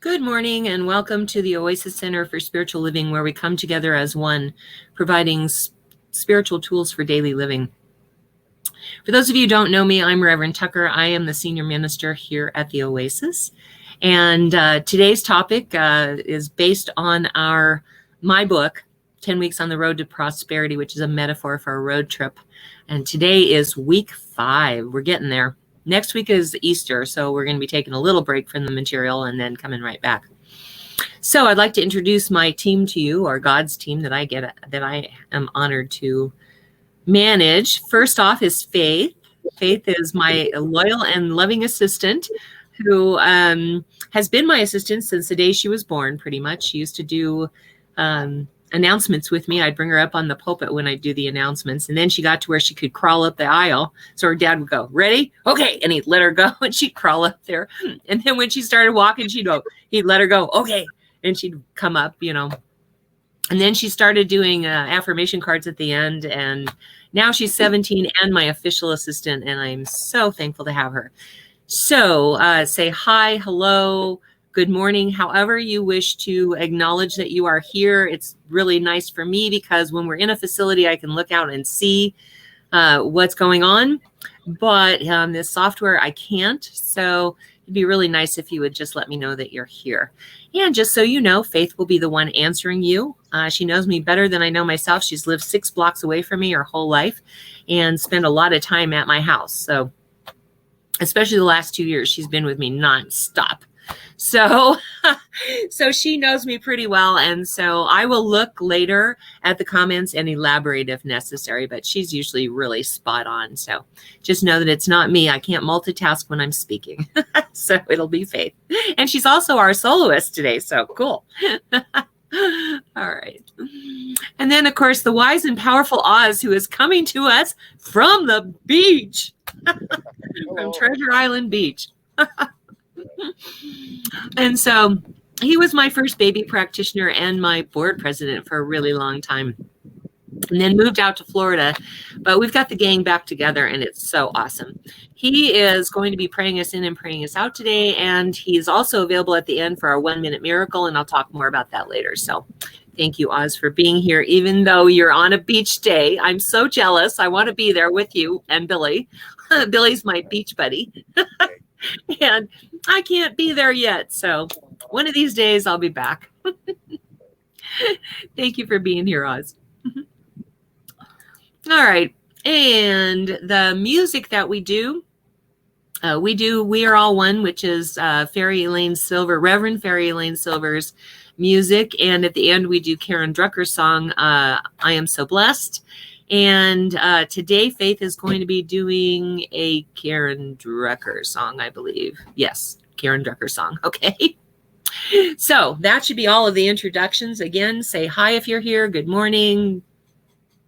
Good morning and welcome to the Oasis Center for Spiritual Living, where we come together as one, providing spiritual tools for daily living. For those of you who don't know me, I'm Reverend Tucker. I am the senior minister here at the Oasis. And today's topic is based on my book, 10 Weeks on the Road to Prosperity, which is a metaphor for a road trip. And today is week 5. We're getting there. Next week is Easter, so we're going to be taking a little break from the material and then coming right back. So I'd like to introduce my team to you, or God's team that I am honored to manage. First off is Faith. Faith is my loyal and loving assistant who has been my assistant since the day she was born, pretty much. She used to do announcements with me. I'd bring her up on the pulpit when I do the announcements. And then she got to where she could crawl up the aisle. So her dad would go, "Ready? Okay." And he'd let her go and she'd crawl up there. And then when she started walking, he'd let her go. "Okay." And she'd come up, And then she started doing affirmation cards at the end. And now she's 17 and my official assistant. And I'm so thankful to have her. So say hi, hello, good morning, however you wish to acknowledge that you are here. It's really nice for me because when we're in a facility, I can look out and see what's going on. But this software, I can't. So it'd be really nice if you would just let me know that you're here. And just so you know, Faith will be the one answering you. She knows me better than I know myself. She's lived 6 blocks away from me her whole life and spent a lot of time at my house. So especially the last 2 years, she's been with me nonstop. So she knows me pretty well. And so I will look later at the comments and elaborate if necessary, but she's usually really spot on. So just know that it's not me. I can't multitask when I'm speaking. So it'll be Faith. And she's also our soloist today. So cool. All right. And then, of course, the wise and powerful Oz, who is coming to us from the beach, from Treasure Island Beach. And so he was my first baby practitioner and my board president for a really long time, and then moved out to Florida. But we've got the gang back together, and it's so awesome. He is going to be praying us in and praying us out today, and he's also available at the end for our 1-minute miracle, and I'll talk more about that later. So thank you, Oz, for being here, even though you're on a beach day. I'm so jealous. I want to be there with you and Billy. Billy's my beach buddy. And I can't be there yet. So one of these days I'll be back. Thank you for being here, Oz. All right. And the music that we do, We Are All One, which is Fairy Elaine Silver, Reverend Fairy Elaine Silver's music. And at the end, we do Karen Drucker's song, I Am So Blessed. And today, Faith is going to be doing a Karen Drucker song, I believe. Yes, Karen Drucker song. Okay. So that should be all of the introductions. Again, say hi if you're here. Good morning.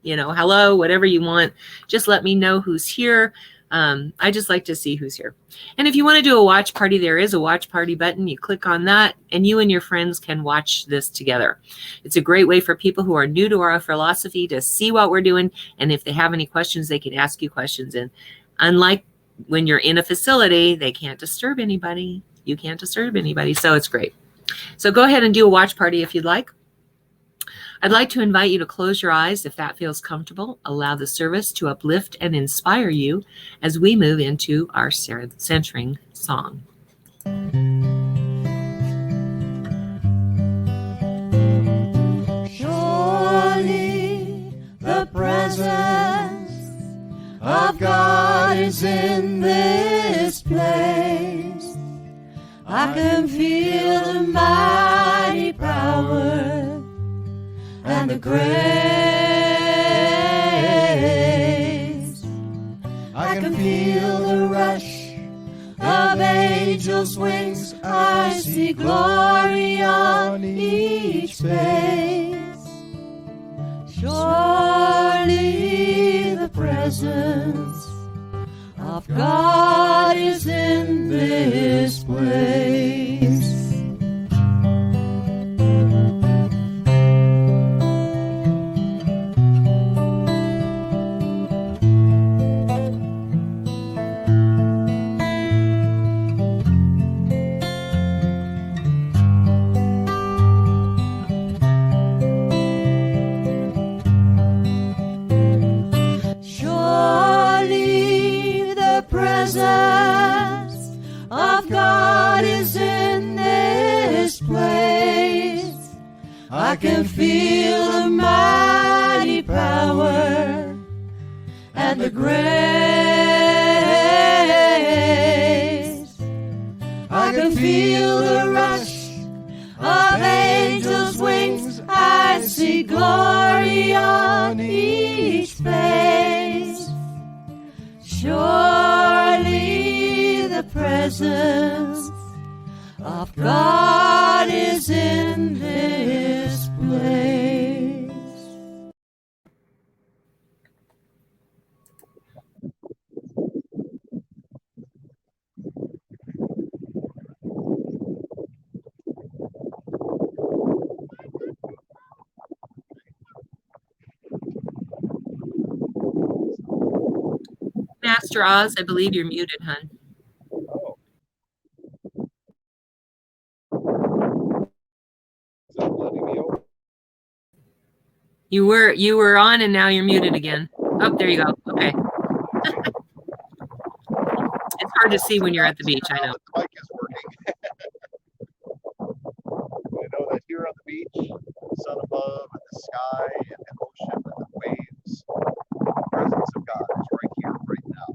Hello, whatever you want. Just let me know who's here. I just like to see who's here. And if you want to do a watch party, there is a watch party button. You click on that and you and your friends can watch this together. It's a great way for people who are new to our philosophy to see what we're doing. And if they have any questions, they can ask you questions. And unlike when you're in a facility, they can't disturb anybody. You can't disturb anybody. So it's great. So go ahead and do a watch party if you'd like. I'd like to invite you to close your eyes if that feels comfortable. Allow the service to uplift and inspire you as we move into our centering song. Surely the presence of God is in this place. I can feel the mighty power and the grace. I can feel the rush of angels' wings. I see glory on each face. Surely the presence of God is in this place. I can feel the mighty power and the grace. I can feel the rush of angels' wings. I see glory on each face. Surely the presence of God is in this place. Master Oz, I believe you're muted, hon. You were on and now you're muted again. Oh, there you go. Okay. It's hard to see when you're at the beach, I know. The mic is working. I know that here on the beach, the sun above and the sky and the ocean and the waves, the presence of God is right here, right now.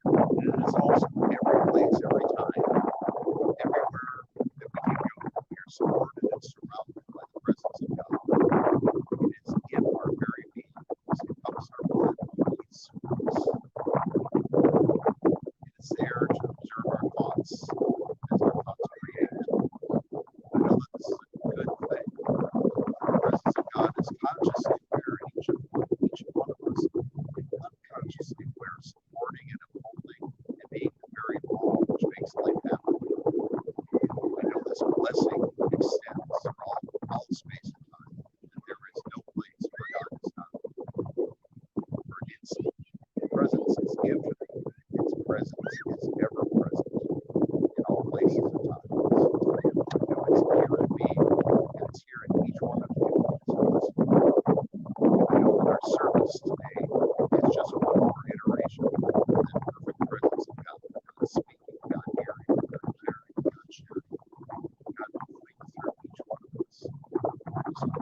And it is also every place, every time, everywhere that we can go. We are supported and surrounded by the presence of God. It is in our very being. It pumps our blood. It supports. It is there to observe our thoughts as our thoughts create. I know that this is a good thing. The presence of God is consciously where each one of us, unconsciously, we're supporting and upholding and being very involved, which makes life happen. I know this blessing extends through all space and time, that there is no place where God is not. For its presence is infinite, its presence is ever present in all places and times. I know it's here in me, and it's here in each one of you. I know that our service today is just one more iteration of that perfect presence of God. God speaking, God hearing, God caring, God sharing, God moving through each one of us. This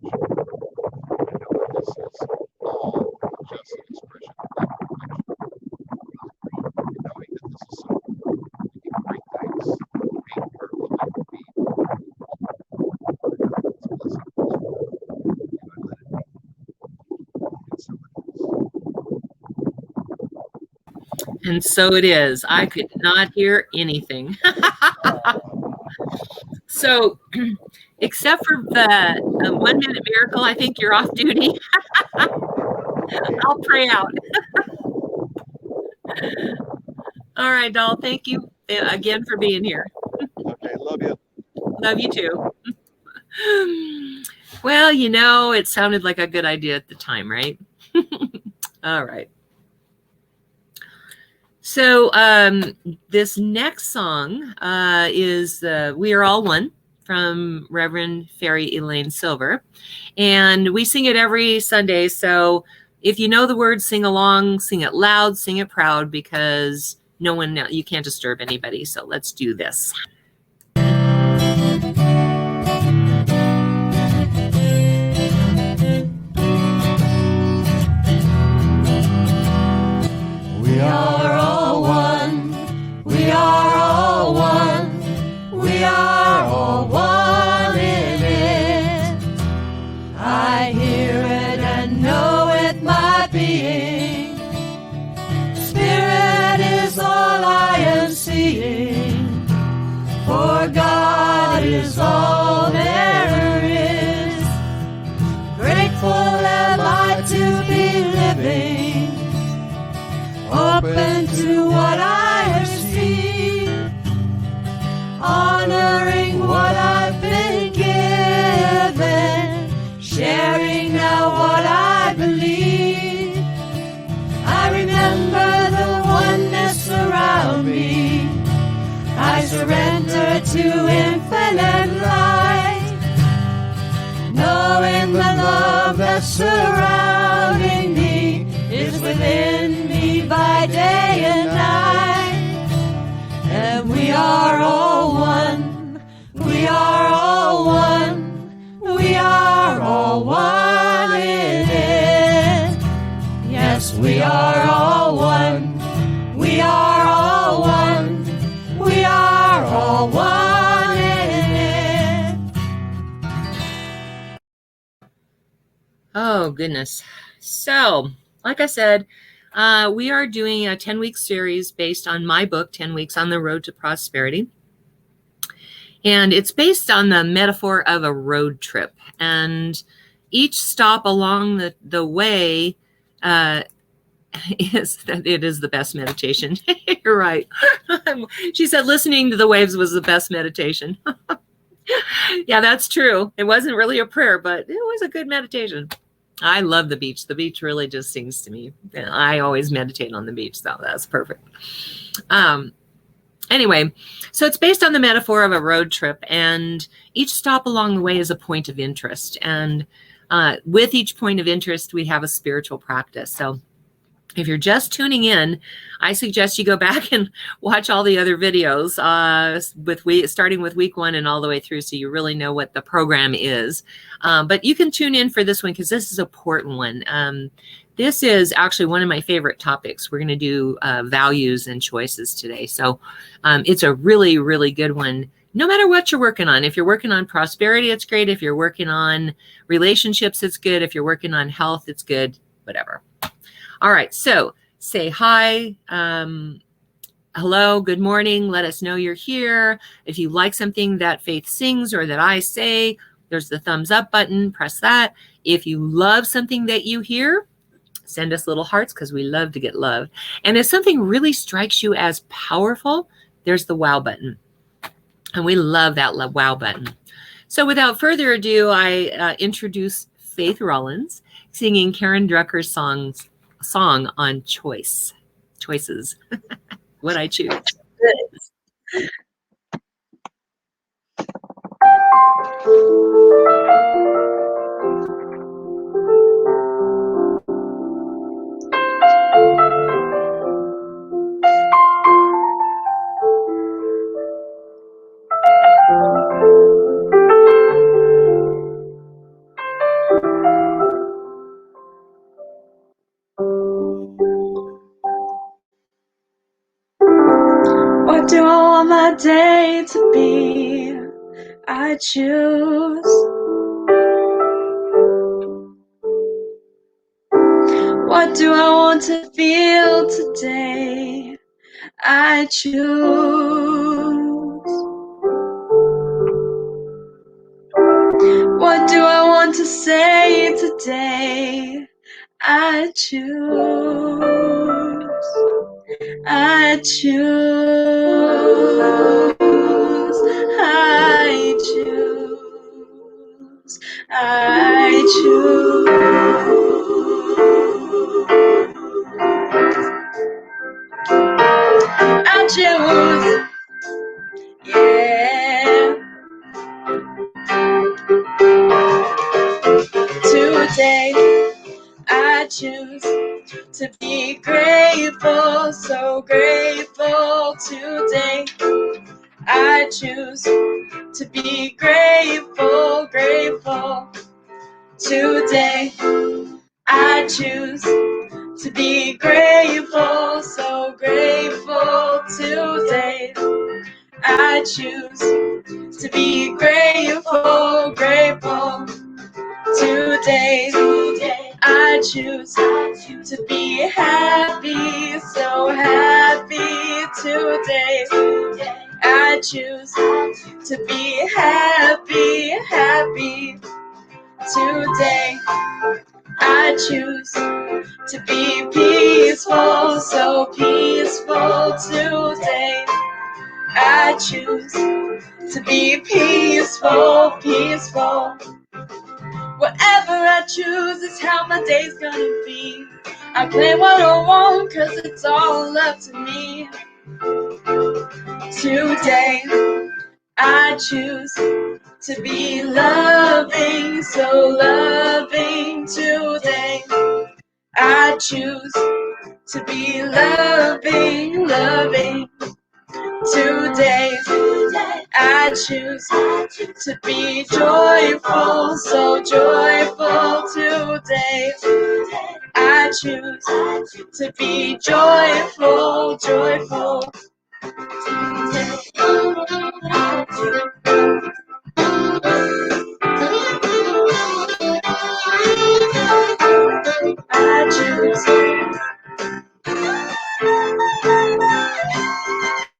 infinite perfection. I know that this is all just an expression of that perfection. And knowing that this is so, we give great thanks for being part of the life of being. I know that it's a blessing. And I let it be. And so it is. And so it is. I could not hear anything. So, except for the 1 minute miracle, I think you're off duty. I'll pray out. All right, doll. Thank you again for being here. Okay, love you. Love you too. Well, you know, it sounded like a good idea at the time, right? All right. So this next song is We Are All One from Reverend Fairy Elaine Silver. And we sing it every Sunday. So if you know the words, sing along, sing it loud, sing it proud, because you can't disturb anybody. So let's do this. We are all one. We are all one. We are all one in it. I hear it and know it, my being. Spirit is all I am seeing. For God is all there is. Grateful am I to be living, open to what I have seen, honoring what I've been given, sharing now what I believe. I remember the oneness around me. I surrender to infinite light, knowing the love that's surrounding me is within me by day and night. And we are all one. We are all one. all one in it. Oh, goodness. So, like I said, we are doing a 10-week series based on my book, 10 Weeks on the Road to Prosperity. And it's based on the metaphor of a road trip. And each stop along the way it is the best meditation. You're right. She said listening to the waves was the best meditation. Yeah, that's true. It wasn't really a prayer, but it was a good meditation. I love the beach. The beach really just sings to me. I always meditate on the beach, so that's perfect. Anyway, so it's based on the metaphor of a road trip, and each stop along the way is a point of interest. And with each point of interest, we have a spiritual practice. So if you're just tuning in, I suggest you go back and watch all the other videos starting with week 1 and all the way through, so you really know what the program is. But you can tune in for this one because this is an important one. This is actually one of my favorite topics. We're going to do values and choices today. So it's a really, really good one, no matter what you're working on. If you're working on prosperity, it's great. If you're working on relationships, it's good. If you're working on health, it's good, whatever. All right, so say hi, hello, good morning. Let us know you're here. If you like something that Faith sings or that I say, there's the thumbs up button, press that. If you love something that you hear, send us little hearts because we love to get loved. And if something really strikes you as powerful, there's the wow button. And we love that wow button. So without further ado, I introduce Faith Rollins singing Karen Drucker's song on choices. What I choose. What do I want my day to be? I choose. What do I want to feel today? I choose. What do I want to say today? I choose. I choose. I choose. I choose. I choose. Yeah. Today, I choose to be grateful, so grateful. Today, I choose to be grateful, grateful. Today, I choose to be grateful, so grateful. Today, I choose to be grateful, grateful. Today, I choose to be happy, so happy. Today, I choose to be happy, happy. Today, I choose to be peaceful, so peaceful. Today, I choose to be peaceful, peaceful. Whatever I choose is how my day's gonna be. I claim what I want, cause it's all up to me. Today, I choose to be loving, so loving. Today, I choose to be loving, loving. Today, I choose to be joyful, so joyful. Today, I choose to be joyful, joyful. I choose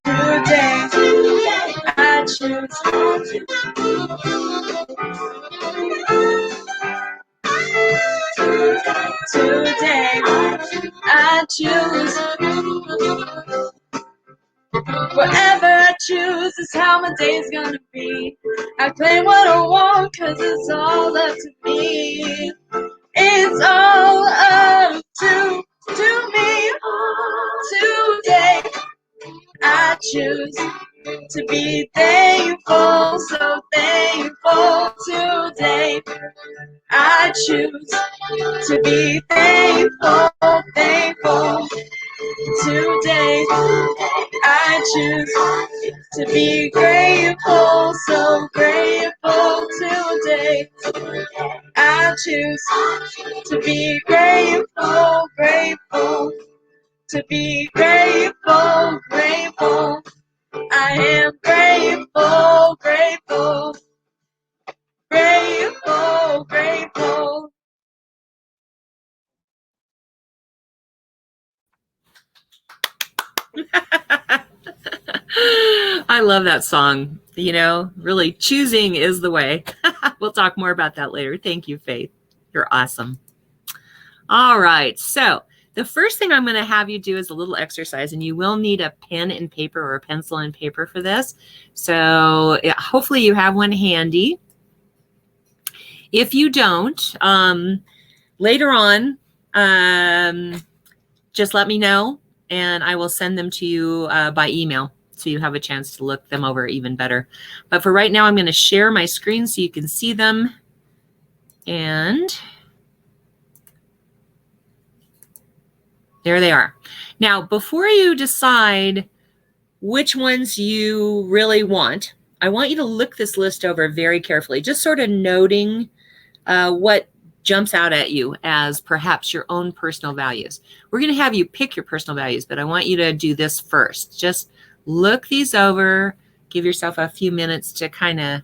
today. I choose today. I choose whatever I choose is how my day's gonna be. I claim what I want, cause it's all up to me. It's all up to me today. I choose to be thankful, so thankful today. I choose to be thankful, thankful today. I choose to be grateful, so grateful today. I choose to be grateful, grateful, to be grateful, grateful. I am grateful, grateful, grateful, grateful. I love that song. You know, really choosing is the way. We'll talk more about that later. Thank you, Faith. You're awesome. All right. So the first thing I'm going to have you do is a little exercise, and you will need a pen and paper or a pencil and paper for this. So hopefully you have one handy. If you don't, later on, just let me know and I will send them to you by email so you have a chance to look them over even better. But for right now, I'm going to share my screen so you can see them. And there they are. Now, before you decide which ones you really want, I want you to look this list over very carefully, just sort of noting what jumps out at you as perhaps your own personal values. We're going to have you pick your personal values, but I want you to do this first. Just look these over, give yourself a few minutes to kind of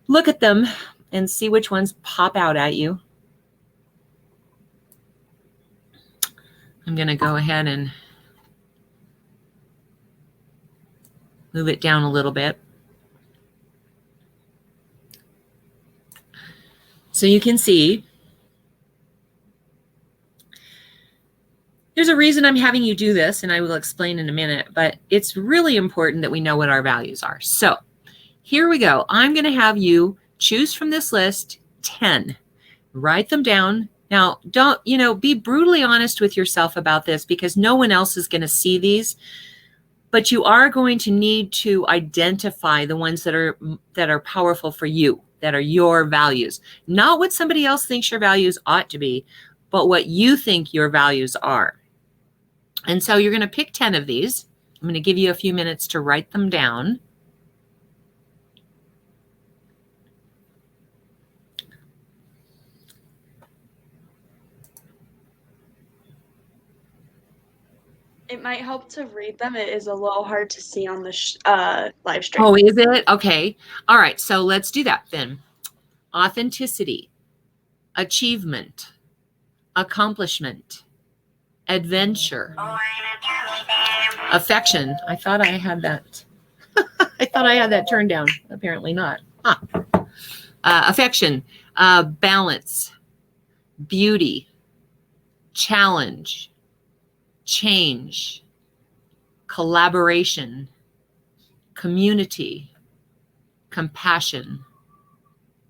look at them and see which ones pop out at you. I'm going to go ahead and move it down a little bit. So you can see there's a reason I'm having you do this, and I will explain in a minute, but it's really important that we know what our values are. So here we go. I'm going to have you choose from this list 10. Write them down. Now, don't, be brutally honest with yourself about this because no one else is going to see these, but you are going to need to identify the ones that are powerful for you, that are your values. Not what somebody else thinks your values ought to be, but what you think your values are. And so you're going to pick 10 of these. I'm going to give you a few minutes to write them down. It might help to read them. It is a little hard to see on the live stream. Oh, is it? Okay. All right. So let's do that then. Authenticity, achievement, accomplishment, adventure, affection. I thought I had that. I thought I had that turned down. Apparently not. Affection, balance, beauty, challenge, change, collaboration, community, compassion,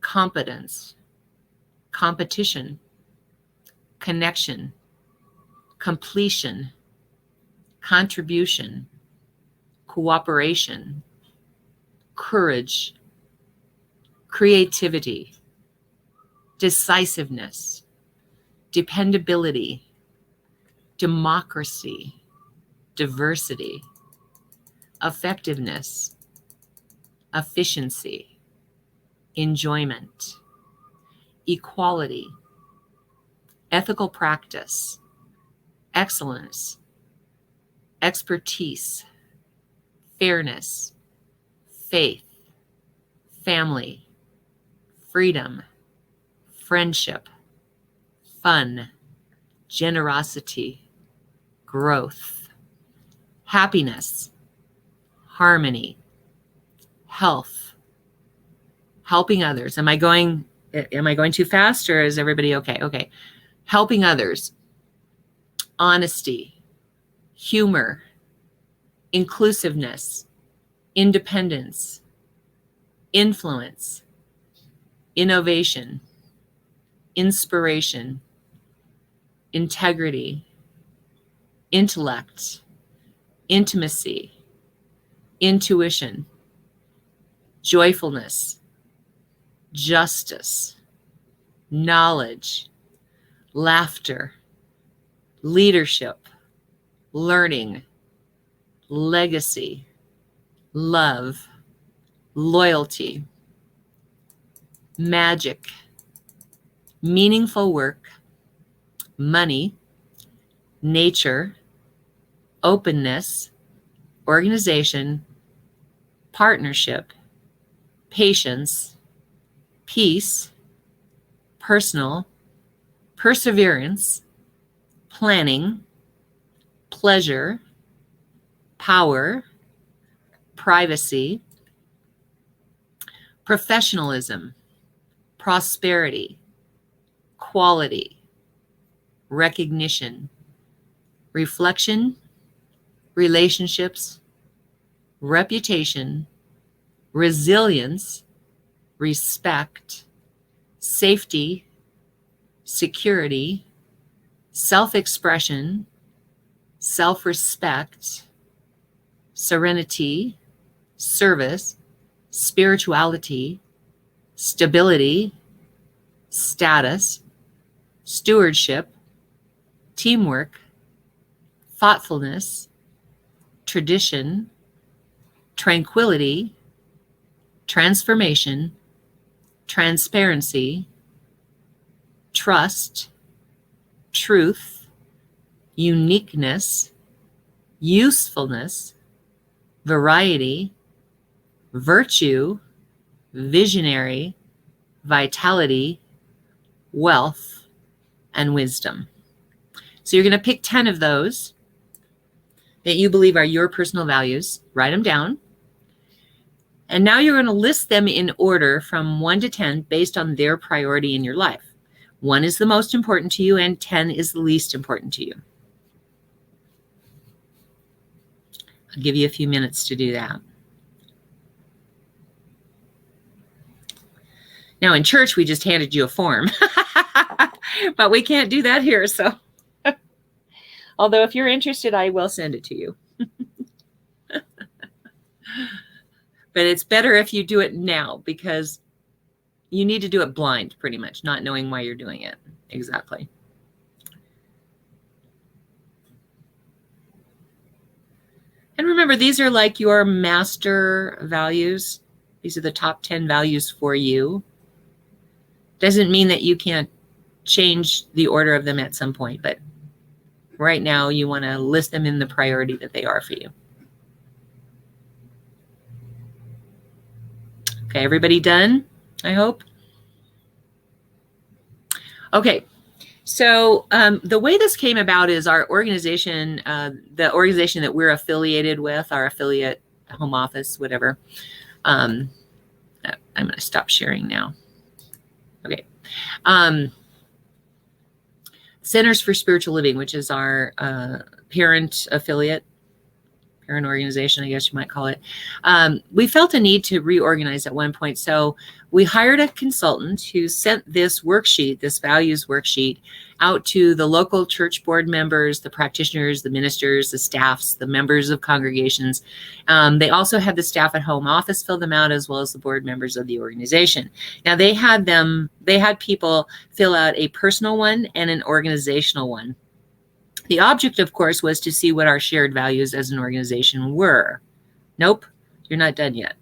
competence, competition, connection, completion, contribution, cooperation, courage, creativity, decisiveness, dependability, democracy, diversity, effectiveness, efficiency, enjoyment, equality, ethical practice, excellence, expertise, fairness, faith, family, freedom, friendship, fun, generosity, growth, happiness, harmony, health, helping others. Am I going too fast, or is everybody okay? Okay. Helping others, honesty, humor, inclusiveness, independence, influence, innovation, inspiration, integrity, intellect, intimacy, intuition, joyfulness, justice, knowledge, laughter, leadership, learning, legacy, love, loyalty, magic, meaningful work, money, nature, openness, organization, partnership, patience, peace, personal, perseverance, planning, pleasure, power, privacy, professionalism, prosperity, quality, recognition, reflection, relationships, reputation, resilience, respect, safety, security, self-expression, self-respect, serenity, service, spirituality, stability, status, stewardship, teamwork, thoughtfulness, tradition, tranquility, transformation, transparency, trust, truth, uniqueness, usefulness, variety, virtue, visionary, vitality, wealth, and wisdom. So you're going to pick 10 of those that you believe are your personal values, write them down. And now you're going to list them in order from 1 to 10 based on their priority in your life. 1 is the most important to you and 10 is the least important to you. I'll give you a few minutes to do that. Now in church, we just handed you a form, but we can't do that here. So, although if you're interested, I will send it to you. But it's better if you do it now because you need to do it blind, pretty much, not knowing why you're doing it. Exactly. And remember, these are like your master values. These are the top 10 values for you. Doesn't mean that you can't change the order of them at some point, but right now you want to list them in the priority that they are for you. Okay, everybody done? I hope. Okay, so the way this came about is our organization, the organization that we're affiliated with, our affiliate home office, whatever. I'm going to stop sharing now. Okay. Centers for Spiritual Living, which is our parent affiliate, parent organization, I guess you might call it. We felt a need to reorganize at one point. So we hired a consultant who sent this worksheet, this values worksheet, out to the local church board members, the practitioners, the ministers, the staffs, the members of congregations. They also had the staff at home office fill them out, as well as the board members of the organization. Now they had people fill out a personal one and an organizational one. The object, of course, was to see what our shared values as an organization were. Nope, you're not done yet.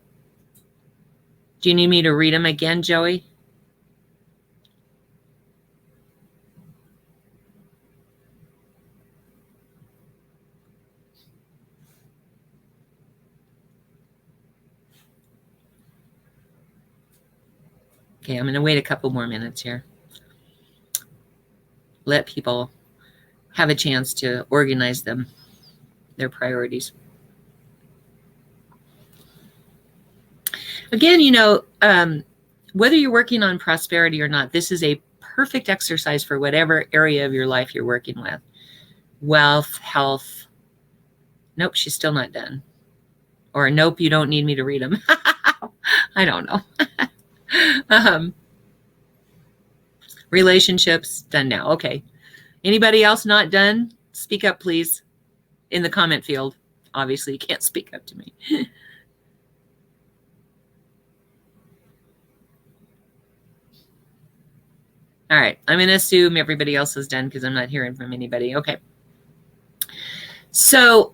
Do you need me to read them again, Joey? Okay, I'm going to wait a couple more minutes here. Let people have a chance to organize their priorities. Again, whether you're working on prosperity or not, this is a perfect exercise for whatever area of your life you're working with. Wealth, health. Nope, she's still not done. Or nope, you don't need me to read them. I don't know. Relationships, done now. Okay. Anybody else not done? Speak up, please, in the comment field. Obviously, you can't speak up to me. All right. I'm going to assume everybody else is done because I'm not hearing from anybody. Okay. So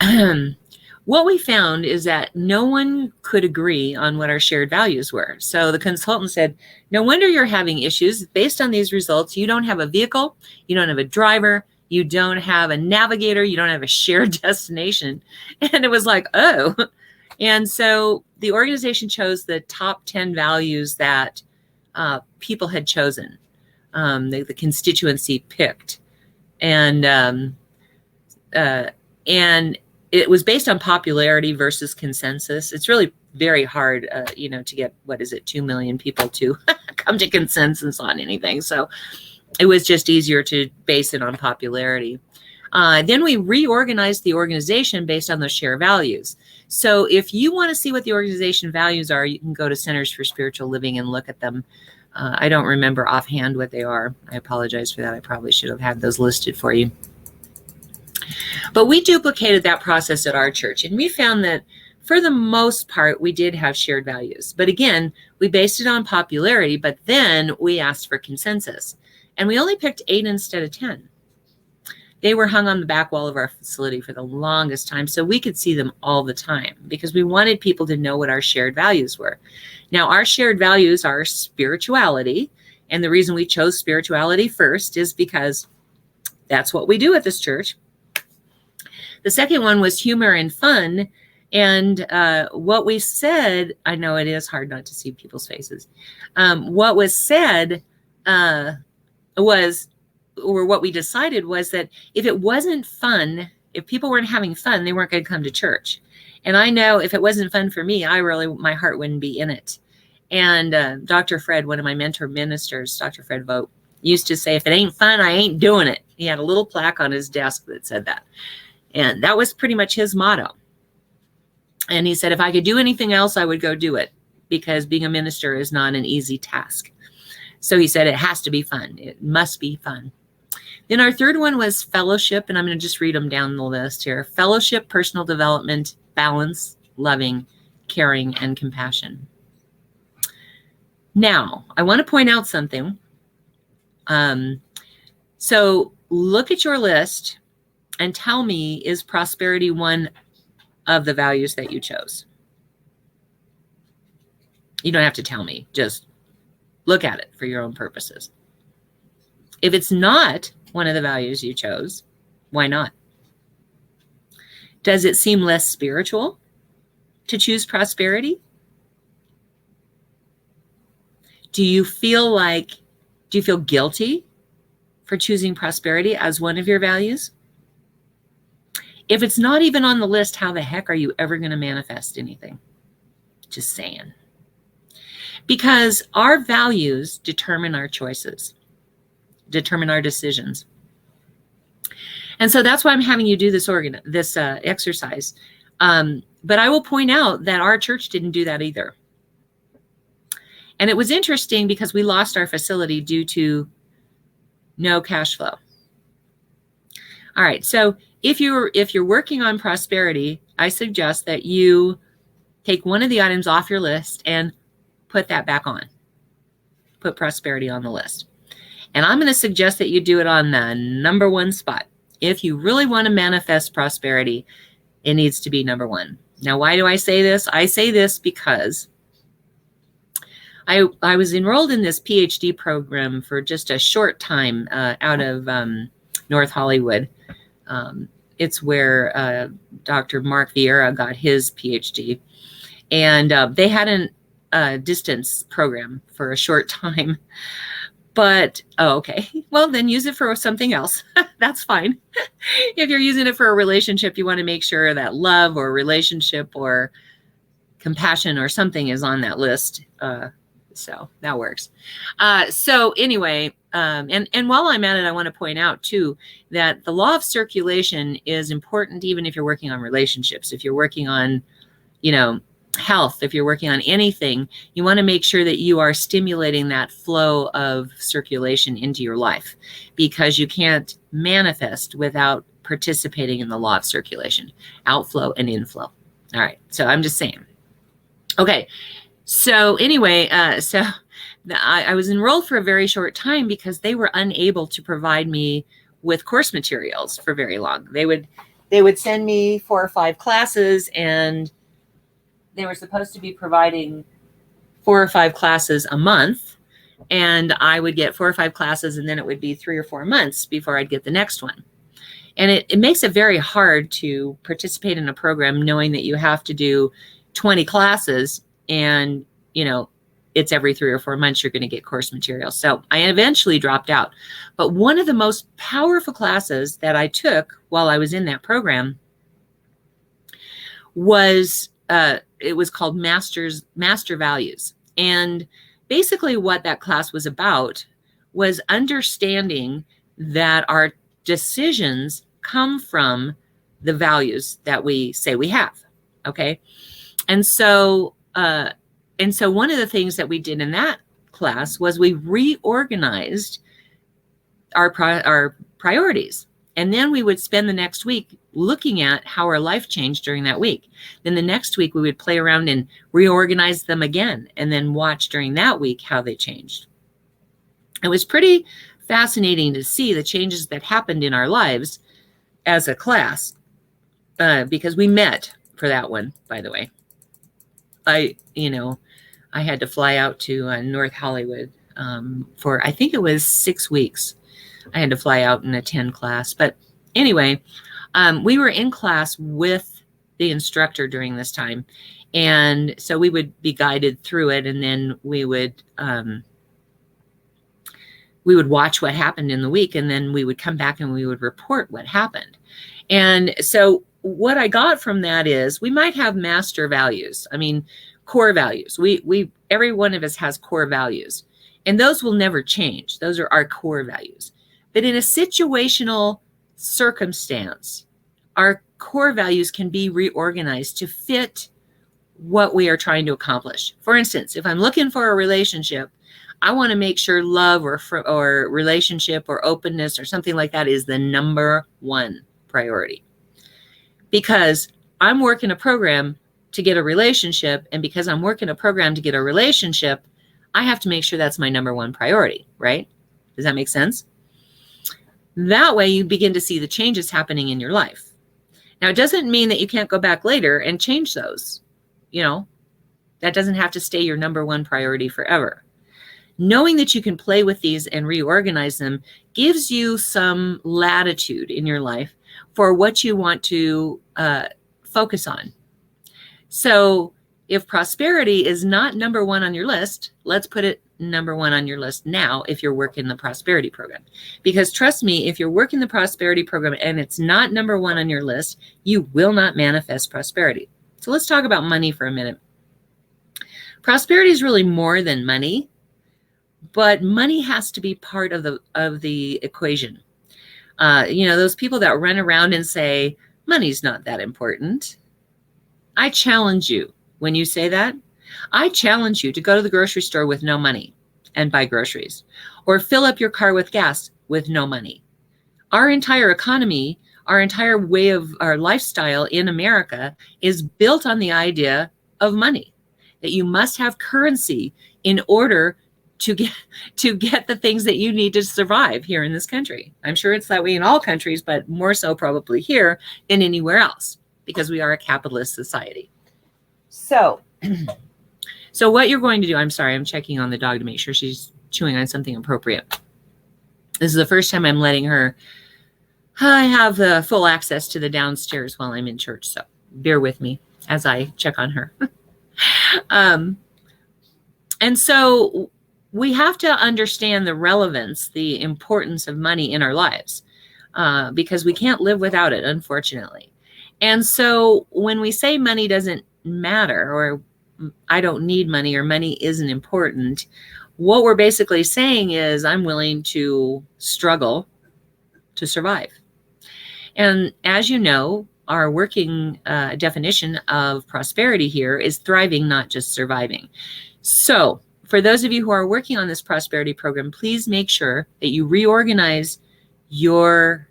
what we found is that no one could agree on what our shared values were. So the consultant said, no wonder you're having issues. Based on these results, you don't have a vehicle, you don't have a driver, you don't have a navigator, you don't have a shared destination. And it was like, oh. And so the organization chose the top 10 values that people had chosen, the constituency picked. And it was based on popularity versus consensus. It's really very hard, to get, 2 million people to come to consensus on anything. So it was just easier to base it on popularity. Then we reorganized the organization based on those shared values. So if you want to see what the organization values are, you can go to Centers for Spiritual Living and look at them. I don't remember offhand what they are. I apologize for that. I probably should have had those listed for you. But we duplicated that process at our church, and we found that for the most part, we did have shared values. But again, we based it on popularity, but then we asked for consensus. And we only picked 8 instead of 10. They were hung on the back wall of our facility for the longest time, so we could see them all the time because we wanted people to know what our shared values were. Now, our shared values are spirituality, and the reason we chose spirituality first is because that's what we do at this church. The second one was humor and fun. And what we said, I know it is hard not to see people's faces. What was said what we decided was that if it wasn't fun, if people weren't having fun, they weren't going to come to church. And I know if it wasn't fun for me, my heart wouldn't be in it. And Dr. Fred, one of my mentor ministers, Dr. Fred Vogt, used to say, if it ain't fun, I ain't doing it. He had a little plaque on his desk that said that. And that was pretty much his motto. And he said, if I could do anything else, I would go do it, because being a minister is not an easy task. So he said, it has to be fun. It must be fun. Then our third one was fellowship, and I'm going to just read them down the list here. Fellowship, personal development, balance, loving, caring, and compassion. Now, I want to point out something. So look at your list and tell me, is prosperity one of the values that you chose? You don't have to tell me. Just look at it for your own purposes. If it's not one of the values you chose, why not? Does it seem less spiritual to choose prosperity? Do you feel guilty for choosing prosperity as one of your values? If it's not even on the list, how the heck are you ever going to manifest anything? Just saying. Because our values determine our choices, determine our decisions. And so that's why I'm having you do this exercise. But I will point out that our church didn't do that either. And it was interesting because we lost our facility due to no cash flow. All right, so if you're working on prosperity, I suggest that you take one of the items off your list and put that back on. Put prosperity on the list. And I'm going to suggest that you do it on the number 1 spot. If you really want to manifest prosperity, it needs to be number 1. Now, why do I say this? I say this because I was enrolled in this PhD program for just a short time out of North Hollywood. It's where Dr. Mark Vieira got his PhD. And they had distance program for a short time. But, oh, okay. Well, then use it for something else. That's fine. If you're using it for a relationship, you want to make sure that love or relationship or compassion or something is on that list. So that works. So anyway, and while I'm at it, I want to point out too, that the law of circulation is important even if you're working on relationships. If you're working on, health, if you're working on anything, you want to make sure that you are stimulating that flow of circulation into your life, because you can't manifest without participating in the law of circulation, outflow and inflow. All right. So I'm just saying. Okay. So anyway, I was enrolled for a very short time because they were unable to provide me with course materials for very long. They would send me 4 or 5 classes, and they were supposed to be providing 4 or 5 classes a month, and I would get 4 or 5 classes, and then it would be 3 or 4 months before I'd get the next one. And it makes it very hard to participate in a program knowing that you have to do 20 classes and, it's every 3 or 4 months you're going to get course material. So I eventually dropped out. But one of the most powerful classes that I took while I was in that program was it was called Master Values. And basically what that class was about was understanding that our decisions come from the values that we say we have. Okay. And so one of the things that we did in that class was we reorganized our priorities. And then we would spend the next week looking at how our life changed during that week. Then the next week we would play around and reorganize them again, and then watch during that week how they changed. It was pretty fascinating to see the changes that happened in our lives as a class, because we met for that one, by the way. I had to fly out to North Hollywood for, I think it was 6 weeks. I had to fly out and attend class. But anyway, we were in class with the instructor during this time. And so we would be guided through it, and then we would watch what happened in the week, and then we would come back and we would report what happened. And so what I got from that is we might have master values. I mean, core values. Every one of us has core values, and those will never change. Those are our core values. But in a situational circumstance, our core values can be reorganized to fit what we are trying to accomplish. For instance, if I'm looking for a relationship, I want to make sure love or relationship or openness or something like that is the number one priority. Because I'm working a program to get a relationship, and because I'm working a program to get a relationship, I have to make sure that's my number one priority, right? Does that make sense? That way you begin to see the changes happening in your life. Now, it doesn't mean that you can't go back later and change those. That doesn't have to stay your number one priority forever. Knowing that you can play with these and reorganize them gives you some latitude in your life for what you want to focus on. So if prosperity is not number one on your list, let's put it number one on your list now if you're working the prosperity program. Because trust me, if you're working the prosperity program and it's not number one on your list, you will not manifest prosperity. So let's talk about money for a minute. Prosperity is really more than money, but money has to be part of the equation. Those people that run around and say, money's not that important. I challenge you when you say that. I challenge you to go to the grocery store with no money and buy groceries, or fill up your car with gas with no money. Our entire economy, our entire way of our lifestyle in America is built on the idea of money, that you must have currency in order to get the things that you need to survive here in this country. I'm sure it's that way in all countries, but more so probably here than anywhere else, because we are a capitalist society. So what you're going to do, I'm sorry, I'm checking on the dog to make sure she's chewing on something appropriate. This is the first time I'm letting her have full access to the downstairs while I'm in church. So bear with me as I check on her. And so we have to understand the relevance, the importance of money in our lives, because we can't live without it, unfortunately. And so when we say money doesn't matter, or I don't need money, or money isn't important, what we're basically saying is I'm willing to struggle to survive. And as you know, our working definition of prosperity here is thriving, not just surviving. So for those of you who are working on this prosperity program, please make sure that you reorganize your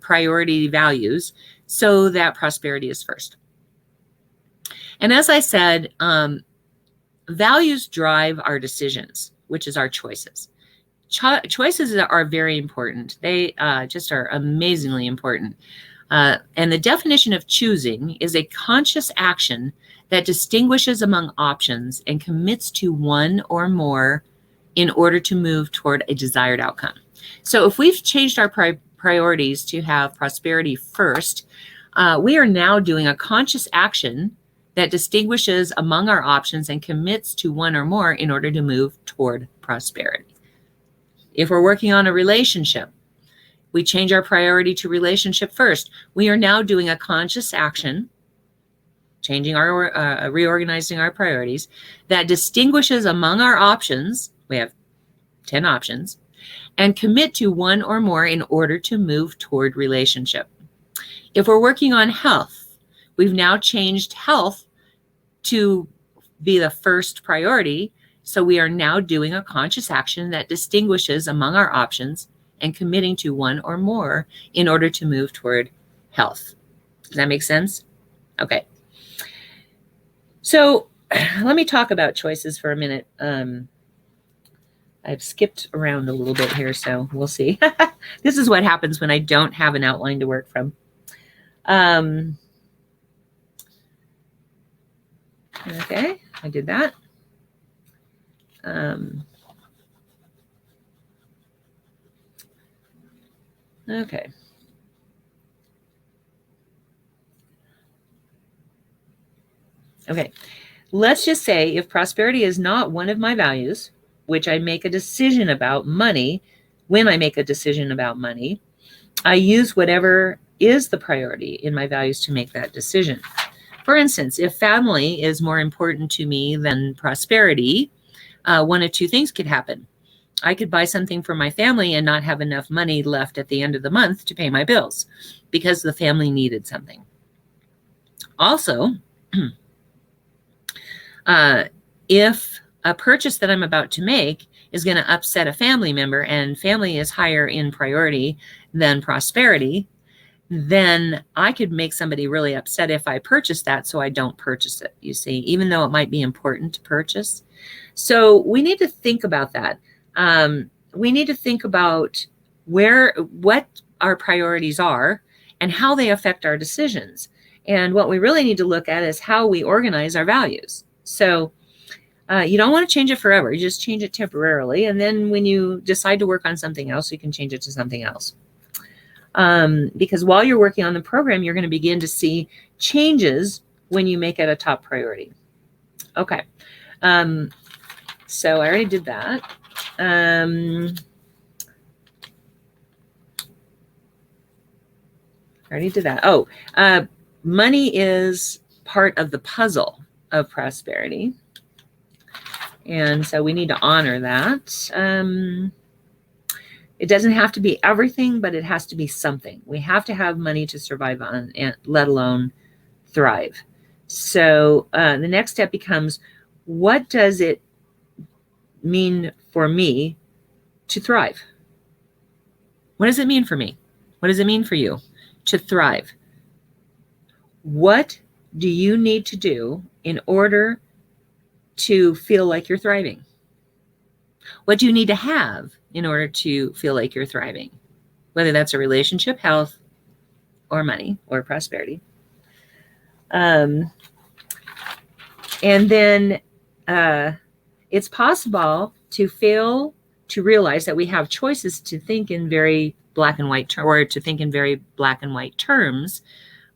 priority values so that prosperity is first. And as I said, values drive our decisions, which is our choices. Choices are very important. They just are amazingly important. And the definition of choosing is a conscious action that distinguishes among options and commits to one or more in order to move toward a desired outcome. So if we've changed our priorities to have prosperity first, we are now doing a conscious action that distinguishes among our options and commits to one or more in order to move toward prosperity. If we're working on a relationship, we change our priority to relationship first. We are now doing a conscious action, changing our, reorganizing our priorities, that distinguishes among our options, we have 10 options, and commit to one or more in order to move toward relationship. If we're working on health, we've now changed health to be the first priority. So we are now doing a conscious action that distinguishes among our options and committing to one or more in order to move toward health. Does that make sense? Okay. So let me talk about choices for a minute. I've skipped around a little bit here, so we'll see. This is what happens when I don't have an outline to work from. Okay, I did that. Okay. Okay, let's just say if prosperity is not one of my values, which I make a decision about money, when I make a decision about money, I use whatever is the priority in my values to make that decision. For instance, if family is more important to me than prosperity, one of two things could happen. I could buy something for my family and not have enough money left at the end of the month to pay my bills because the family needed something. Also, if a purchase that I'm about to make is going to upset a family member and family is higher in priority than prosperity, then I could make somebody really upset if I purchase that, so I don't purchase it, you see, even though it might be important to purchase. So we need to think about that. We need to think about what our priorities are and how they affect our decisions. And what we really need to look at is how we organize our values. So you don't want to change it forever. You just change it temporarily. And then when you decide to work on something else, you can change it to something else. Because while you're working on the program, you're going to begin to see changes when you make it a top priority. Okay. So I already did that. I already did that. Oh, money is part of the puzzle of prosperity. And so we need to honor that. It doesn't have to be everything, but it has to be something. We have to have money to survive on, and let alone thrive. So the next step becomes, what does it mean for me to thrive? What does it mean for me? What does it mean for you to thrive? What do you need to do in order to feel like you're thriving? What do you need to have in order to feel like you're thriving? Whether that's a relationship, health, or money, or prosperity. And then it's possible to fail to realize that we have choices to think in very black and white, or to think in very black and white terms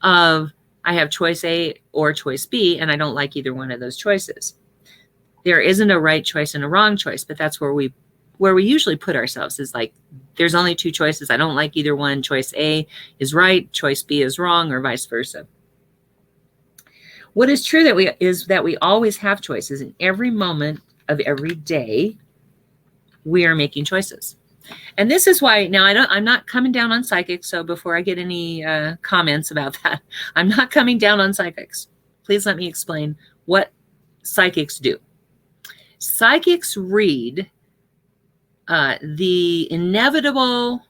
of, I have choice A or choice B, and I don't like either one of those choices. there isn't a right choice and a wrong choice, but that's where we usually put ourselves, is like, there's only two choices. I don't like either one. Choice A is right, choice B is wrong, or vice versa. What is true is that we always have choices. In every moment of every day, we are making choices. And this is why, now I'm not coming down on psychics, so before I get any comments about that, I'm not coming down on psychics. Please let me explain what psychics do. Psychics read the inevitable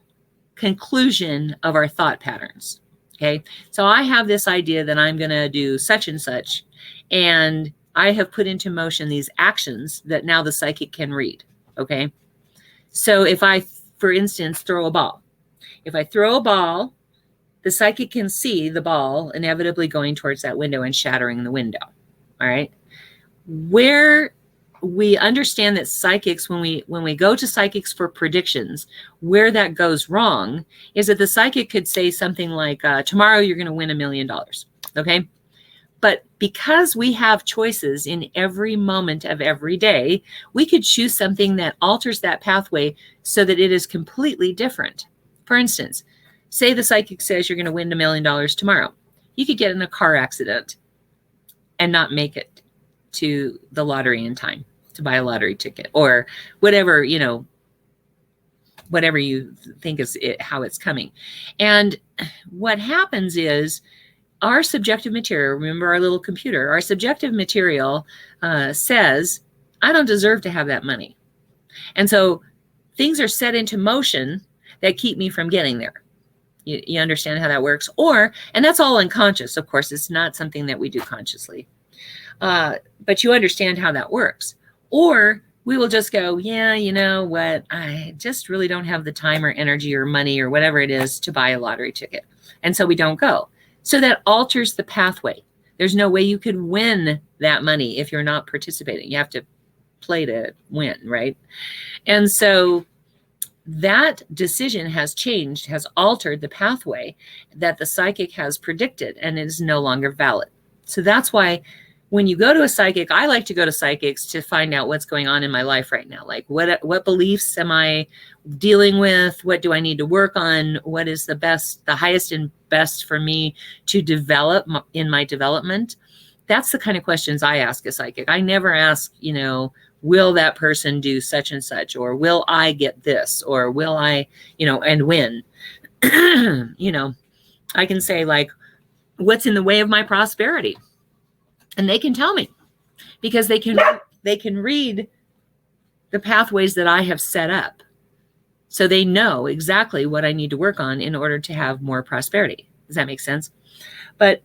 conclusion of our thought patterns. Okay, so I have this idea that I'm going to do such and such, and I have put into motion these actions that now the psychic can read. Okay, so if I, for instance, throw a ball, if I throw a ball, the psychic can see the ball inevitably going towards that window and shattering the window. All right, where we understand that psychics, when we go to psychics for predictions, where that goes wrong is that the psychic could say something like, tomorrow you're going to win $1 million. Okay. But because we have choices in every moment of every day, we could choose something that alters that pathway so that it is completely different. For instance, say the psychic says you're going to win $1 million tomorrow. You could get in a car accident and not make it to the lottery in time to buy a lottery ticket, or whatever, whatever you think is how it's coming. And what happens is our subjective material, remember our little computer, our subjective material says, I don't deserve to have that money. And so things are set into motion that keep me from getting there. You understand how that works? And that's all unconscious, of course. It's not something that we do consciously. But you understand how that works. Or we will just go, yeah, you know what? I just really don't have the time or energy or money or whatever it is to buy a lottery ticket. And so we don't go. So that alters the pathway. There's no way you could win that money if you're not participating. You have to play to win, right? And so that decision has changed, has altered the pathway that the psychic has predicted, and is no longer valid. So that's why when you go to a psychic, I like to go to psychics to find out what's going on in my life right now. Like what beliefs am I dealing with? What do I need to work on? What is the highest and best for me to develop in my development? That's the kind of questions I ask a psychic. I never ask, will that person do such and such? Or will I get this? Or will I, and when? I can say, like, what's in the way of my prosperity? And they can tell me, because they can read the pathways that I have set up. So they know exactly what I need to work on in order to have more prosperity. Does that make sense? But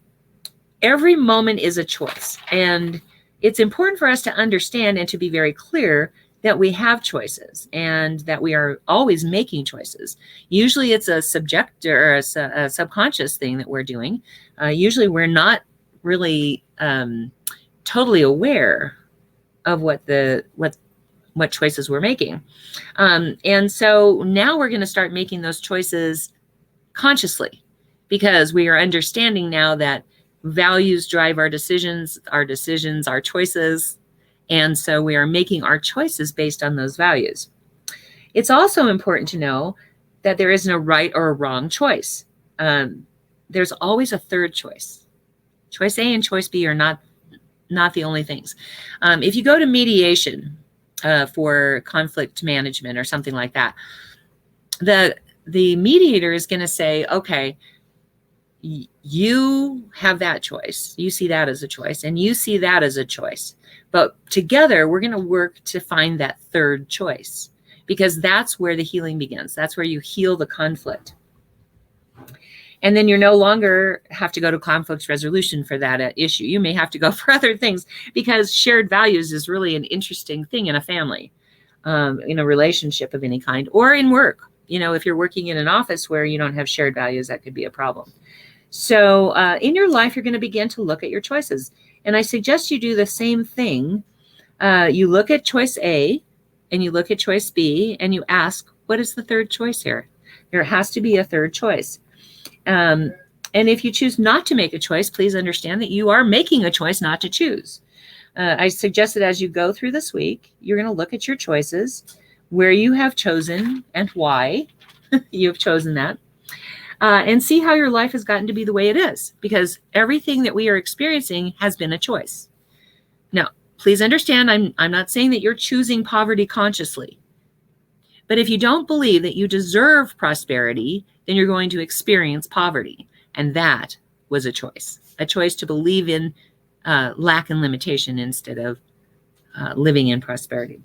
every moment is a choice. And it's important for us to understand and to be very clear that we have choices and that we are always making choices. Usually it's a subject or a subconscious thing that we're doing. Usually we're not really totally aware of what choices we're making. And so now we're going to start making those choices consciously, because we are understanding now that values drive our decisions, our choices. And so we are making our choices based on those values. It's also important to know that there isn't a right or a wrong choice. There's always a third choice. Choice A and choice B are not the only things. If you go to mediation for conflict management or something like that, the mediator is going to say, okay, you have that choice. You see that as a choice, and you see that as a choice. But together, we're going to work to find that third choice, because that's where the healing begins. That's where you heal the conflict. And then you no longer have to go to conflict resolution for that issue. You may have to go for other things, because shared values is really an interesting thing in a family, in a relationship of any kind, or in work. If you're working in an office where you don't have shared values, that could be a problem. So in your life, you're going to begin to look at your choices. And I suggest you do the same thing. You look at choice A and you look at choice B and you ask, what is the third choice here? There has to be a third choice. And if you choose not to make a choice, please understand that you are making a choice not to choose. I suggest that as you go through this week, you're going to look at your choices, where you have chosen and why you have chosen that, and see how your life has gotten to be the way it is, because everything that we are experiencing has been a choice. Now, please understand, I'm not saying that you're choosing poverty consciously. But if you don't believe that you deserve prosperity, then you're going to experience poverty. And that was a choice to believe in lack and limitation instead of living in prosperity.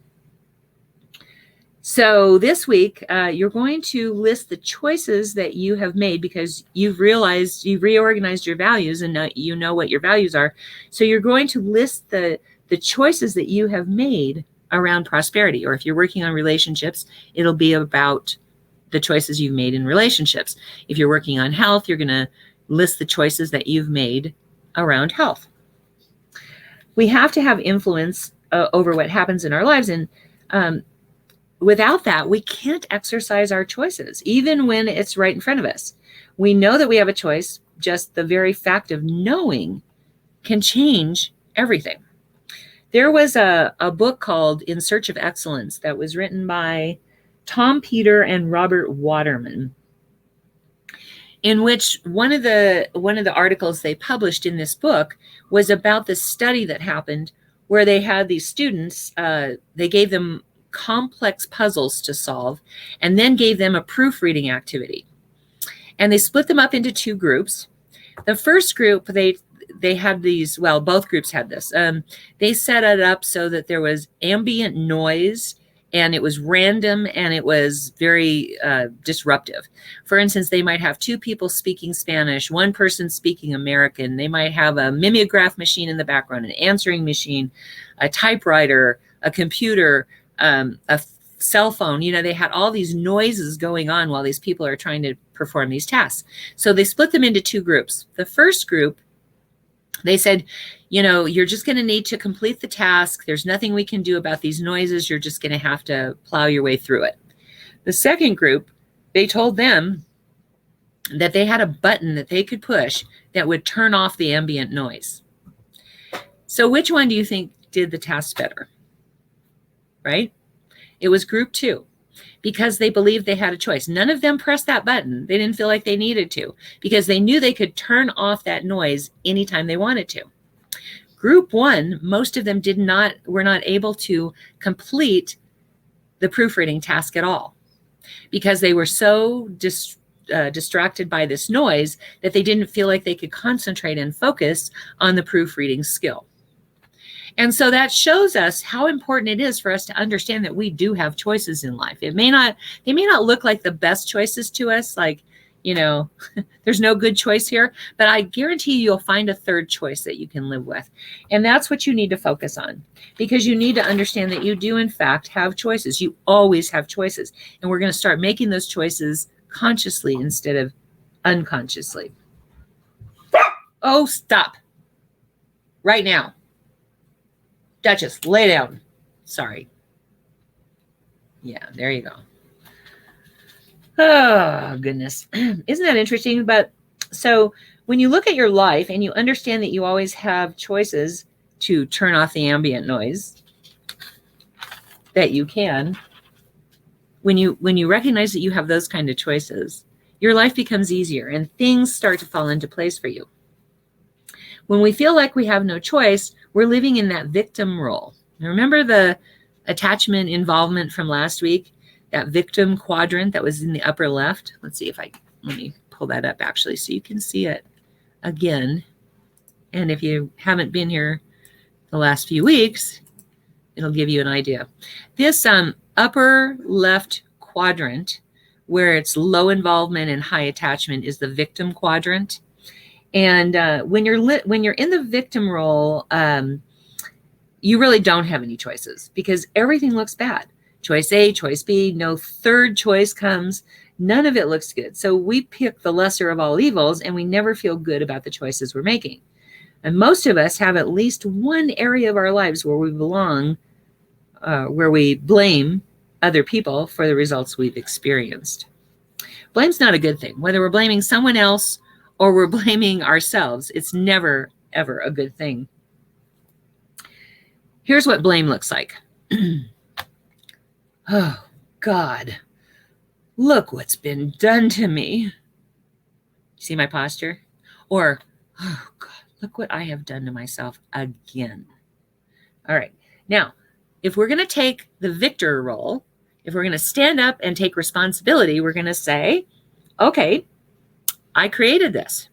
So this week, you're going to list the choices that you have made because you've realized you've reorganized your values and now you know what your values are. So you're going to list the choices that you have made around prosperity. Or if you're working on relationships, it'll be about the choices you've made in relationships. If you're working on health, you're going to list the choices that you've made around health. We have to have influence over what happens in our lives. And without that, we can't exercise our choices, even when it's right in front of us. We know that we have a choice. Just the very fact of knowing can change everything. There was a book called In Search of Excellence that was written by Tom Peter and Robert Waterman, in which one of the articles they published in this book was about the study that happened where they had these students, they gave them complex puzzles to solve and then gave them a proofreading activity. And they split them up into two groups. The first group, they had these, well, both groups had this. They set it up so that there was ambient noise and it was random and it was very disruptive. For instance, they might have two people speaking Spanish, one person speaking American. They might have a mimeograph machine in the background, an answering machine, a typewriter, a computer, a cell phone. You know, they had all these noises going on while these people are trying to perform these tasks. So they split them into two groups. The first group, they said, you know, you're just going to need to complete the task. There's nothing we can do about these noises. You're just going to have to plow your way through it. The second group, they told them that they had a button that they could push that would turn off the ambient noise. So which one do you think did the task better? Right? It was group two, because they believed they had a choice. None of them pressed that button. They didn't feel like they needed to because they knew they could turn off that noise anytime they wanted to. Group one, most of them were not able to complete the proofreading task at all because they were so distracted by this noise that they didn't feel like they could concentrate and focus on the proofreading skill. And so that shows us how important it is for us to understand that we do have choices in life. They may not look like the best choices to us, like, you know, there's no good choice here, but I guarantee you'll find a third choice that you can live with. And that's what you need to focus on, because you need to understand that you do, in fact, have choices. You always have choices. And we're going to start making those choices consciously instead of unconsciously. Oh, stop. Right now. Duchess, lay down. Sorry. Yeah, there you go. Oh, goodness. Isn't that interesting? But so when you look at your life and you understand that you always have choices to turn off the ambient noise, that you can, when you recognize that you have those kind of choices, your life becomes easier and things start to fall into place for you. When we feel like we have no choice, we're living in that victim role. Remember the attachment involvement from last week? That victim quadrant that was in the upper left? Let me pull that up actually so you can see it again. And if you haven't been here the last few weeks, it'll give you an idea. This upper left quadrant, where it's low involvement and high attachment, is the victim quadrant. And when you're in the victim role, you really don't have any choices because everything looks bad. Choice A, choice B, no third choice comes. None of it looks good. So we pick the lesser of all evils and we never feel good about the choices we're making. And most of us have at least one area of our lives where we belong, where we blame other people for the results we've experienced. Blame's not a good thing. Whether we're blaming someone else or we're blaming ourselves, it's never, ever a good thing. Here's what blame looks like. Oh, God, look what's been done to me. See my posture? Or, oh, God, look what I have done to myself again. All right. Now, if we're going to take the victor role, if we're going to stand up and take responsibility, we're going to say, okay, I created this.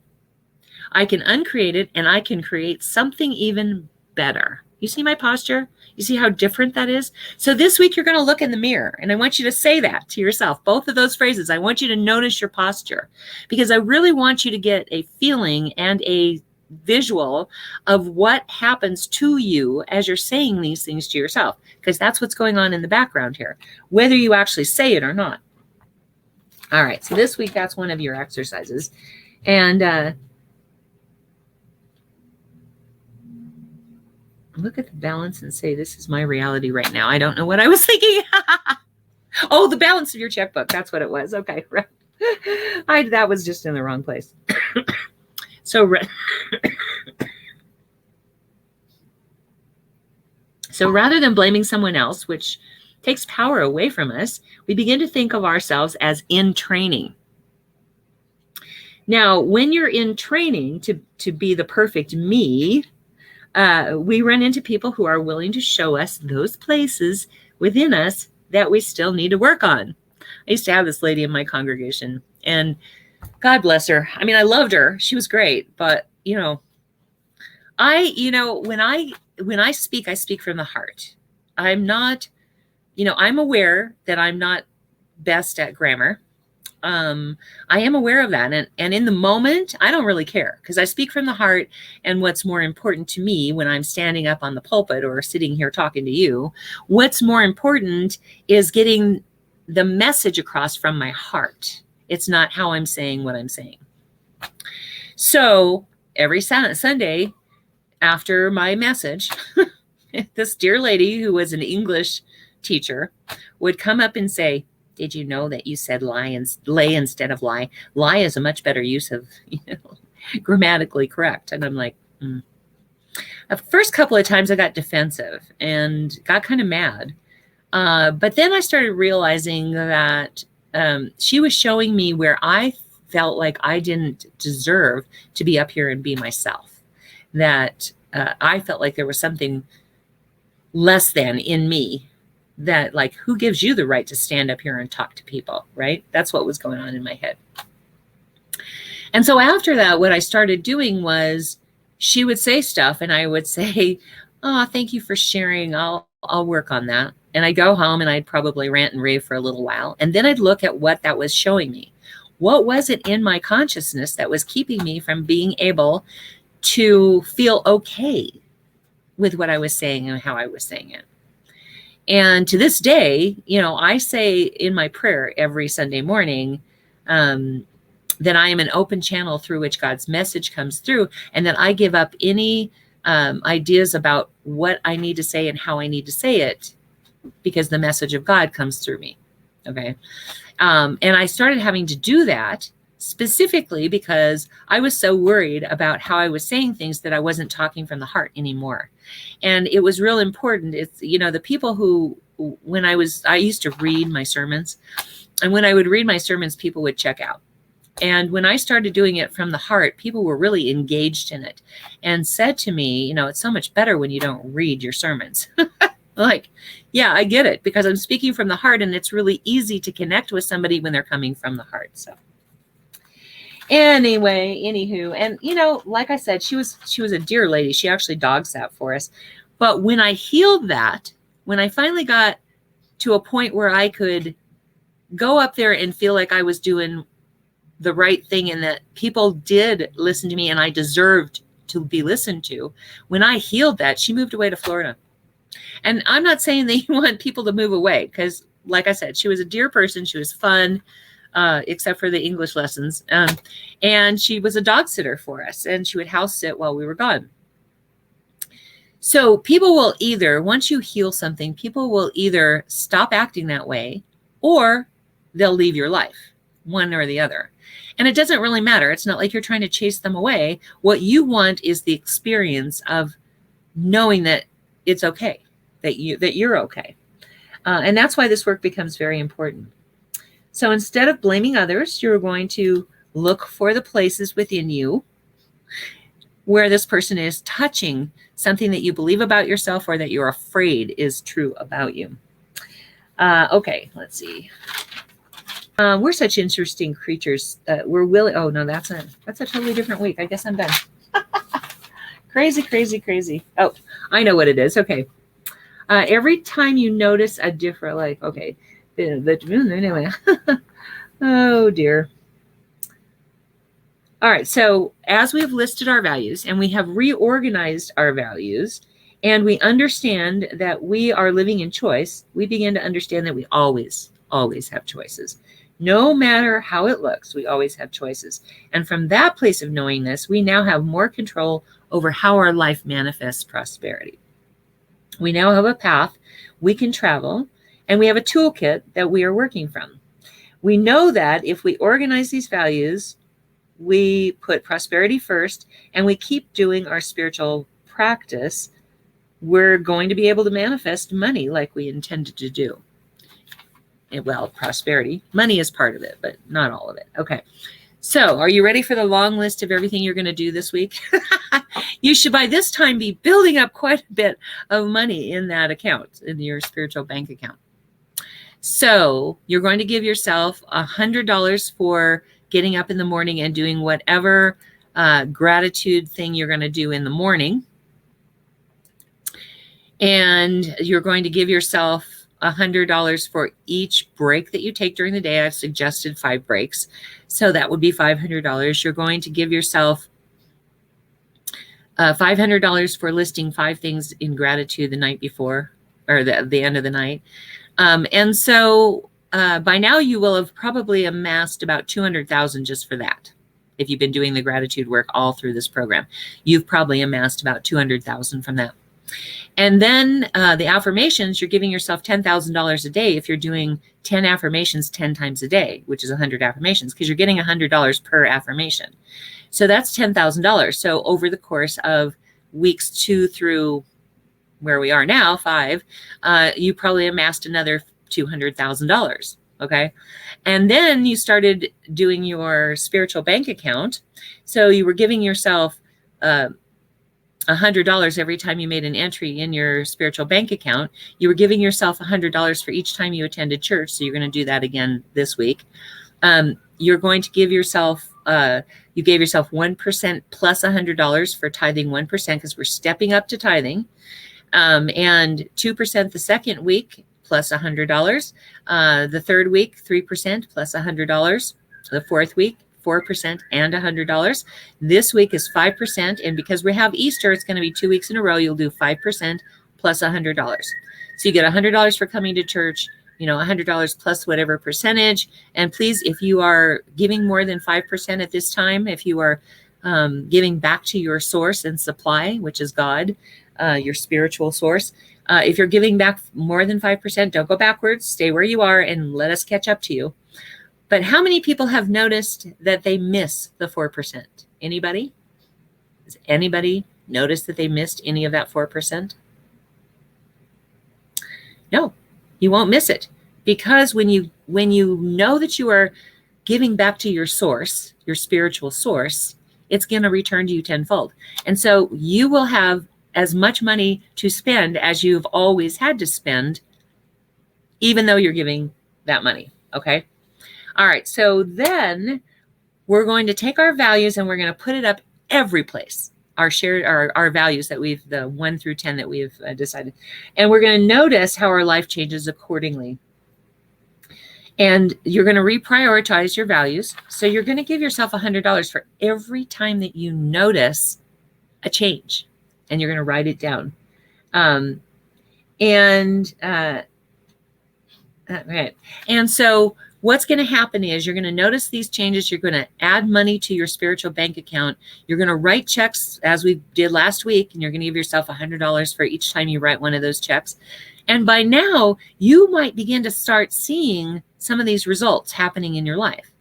I can uncreate it, and I can create something even better. You see my posture? You see how different that is? So this week you're going to look in the mirror, and I want you to say that to yourself. Both of those phrases. I want you to notice your posture, because I really want you to get a feeling and a visual of what happens to you as you're saying these things to yourself, because that's what's going on in the background here, whether you actually say it or not. All right, so this week that's one of your exercises. And look at the balance and say, this is my reality right now. I don't know what I was thinking. Oh, the balance of your checkbook. That's what it was. Okay, right. That was just in the wrong place. So rather than blaming someone else, which takes power away from us, we begin to think of ourselves as in training. Now, when you're in training to be the perfect me, we run into people who are willing to show us those places within us that we still need to work on. I used to have this lady in my congregation, and God bless her. I mean, I loved her. She was great. But, when I speak, I speak from the heart. I'm not, I'm aware that I'm not best at grammar. I am aware of that. And in the moment, I don't really care, because I speak from the heart. And what's more important to me when I'm standing up on the pulpit or sitting here talking to you, what's more important is getting the message across from my heart. It's not how I'm saying what I'm saying. So every Sunday after my message, this dear lady who was an English teacher would come up and say, did you know that you said lay instead of lie? Lie is a much better use of, grammatically correct. And I'm like, The first couple of times I got defensive and got kind of mad. But then I started realizing that she was showing me where I felt like I didn't deserve to be up here and be myself. That I felt like there was something less than in me. That, like, who gives you the right to stand up here and talk to people, right? That's what was going on in my head. And so after that, what I started doing was she would say stuff and I would say, oh, thank you for sharing. I'll work on that. And I'd go home and I'd probably rant and rave for a little while. And then I'd look at what that was showing me. What was it in my consciousness that was keeping me from being able to feel okay with what I was saying and how I was saying it? And to this day, I say in my prayer every Sunday morning that I am an open channel through which God's message comes through, and that I give up any ideas about what I need to say and how I need to say it, because the message of God comes through me. Okay. And I started having to do that specifically because I was so worried about how I was saying things that I wasn't talking from the heart anymore. And it was real important. It's, the people who, I used to read my sermons, and when I would read my sermons, people would check out. And when I started doing it from the heart, people were really engaged in it and said to me, it's so much better when you don't read your sermons. Like, yeah, I get it, because I'm speaking from the heart, and it's really easy to connect with somebody when they're coming from the heart. So anywho, and like I said, she was a dear lady. She actually dog sat for us. But when I healed that, when I finally got to a point where I could go up there and feel like I was doing the right thing and that people did listen to me and I deserved to be listened to, when I healed that, she moved away to Florida. And I'm not saying that you want people to move away, because like I said, she was a dear person. She was fun. Except for the English lessons. And she was a dog sitter for us, and she would house sit while we were gone. So people will either, once you heal something, people will either stop acting that way or they'll leave your life, one or the other. And it doesn't really matter. It's not like you're trying to chase them away. What you want is the experience of knowing that it's okay. that you're okay. And that's why this work becomes very important. So instead of blaming others, you're going to look for the places within you where this person is touching something that you believe about yourself or that you're afraid is true about you. Okay, let's see. We're such interesting creatures. We're willing. Oh no, that's a totally different week. I guess I'm done. Crazy, crazy, crazy. Oh, I know what it is. Okay. Every time you notice a different, like, okay, anyway. Oh dear. All right. So as we have listed our values and we have reorganized our values and we understand that we are living in choice, we begin to understand that we always have choices. No matter how it looks, we always have choices. And from that place of knowing this, we now have more control over how our life manifests prosperity. We now have a path we can travel, and we have a toolkit that we are working from. We know that if we organize these values, we put prosperity first, and we keep doing our spiritual practice, we're going to be able to manifest money like we intended to do. Well, prosperity. Money is part of it, but not all of it. Okay. So are you ready for the long list of everything you're going to do this week? You should by this time be building up quite a bit of money in that account, in your spiritual bank account. So you're going to give yourself $100 for getting up in the morning and doing whatever gratitude thing you're going to do in the morning. And you're going to give yourself $100 for each break that you take during the day. I've suggested 5 breaks. So that would be $500. You're going to give yourself $500 for listing 5 things in gratitude the night before, or the end of the night. And so by now you will have probably amassed about $200,000 just for that. If you've been doing the gratitude work all through this program, you've probably amassed about $200,000 from that. And then the affirmations, you're giving yourself $10,000 a day if you're doing 10 affirmations 10 times a day, which is 100 affirmations, because you're getting $100 per affirmation. So that's $10,000. So over the course of weeks 2 through where we are now, 5, you probably amassed another $200,000. Okay. And then you started doing your spiritual bank account. So you were giving yourself $100 every time you made an entry in your spiritual bank account. You were giving yourself $100 for each time you attended church. So you're going to do that again this week. You're going to give yourself, you gave yourself 1% plus $100 for tithing 1% because we're stepping up to tithing. And 2% the second week plus $100. The third week, 3% plus $100. The fourth week, 4% and $100. This week is 5. And because we have Easter, it's going to be 2 weeks in a row. You'll do 5% plus $100. So you get $100 for coming to church, $100 plus whatever percentage. And please, if you are giving more than 5% at this time, if you are giving back to your source and supply, which is God, your spiritual source, if you're giving back more than 5%, don't go backwards, stay where you are and let us catch up to you. But how many people have noticed that they miss the 4%? Anybody? Has anybody noticed that they missed any of that 4%? No, you won't miss it, because when you know that you are giving back to your source, your spiritual source, it's going to return to you tenfold. And so you will have as much money to spend as you've always had to spend, even though you're giving that money. Okay. All right. So then we're going to take our values and we're going to put it up every place. Our values that the 1 through 10 that we've decided. And we're going to notice how our life changes accordingly. And you're going to reprioritize your values. So you're going to give yourself $100 for every time that you notice a change. And you're going to write it down. Right. And so what's going to happen is you're going to notice these changes. You're going to add money to your spiritual bank account. You're going to write checks as we did last week, and you're going to give yourself $100 for each time you write one of those checks. And by now, you might begin to start seeing some of these results happening in your life.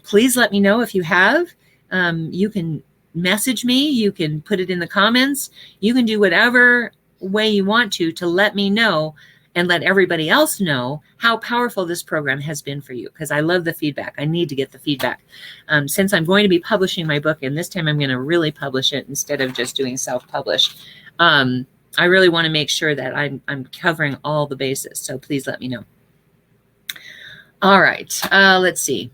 Please let me know if you have. You can message me. You can put it in the comments. You can do whatever way you want to let me know and let everybody else know how powerful this program has been for you, because I love the feedback. I need to get the feedback. Since I'm going to be publishing my book, and this time I'm going to really publish it instead of just doing self-publish, I really want to make sure that I'm covering all the bases. So please let me know. All right, let's see.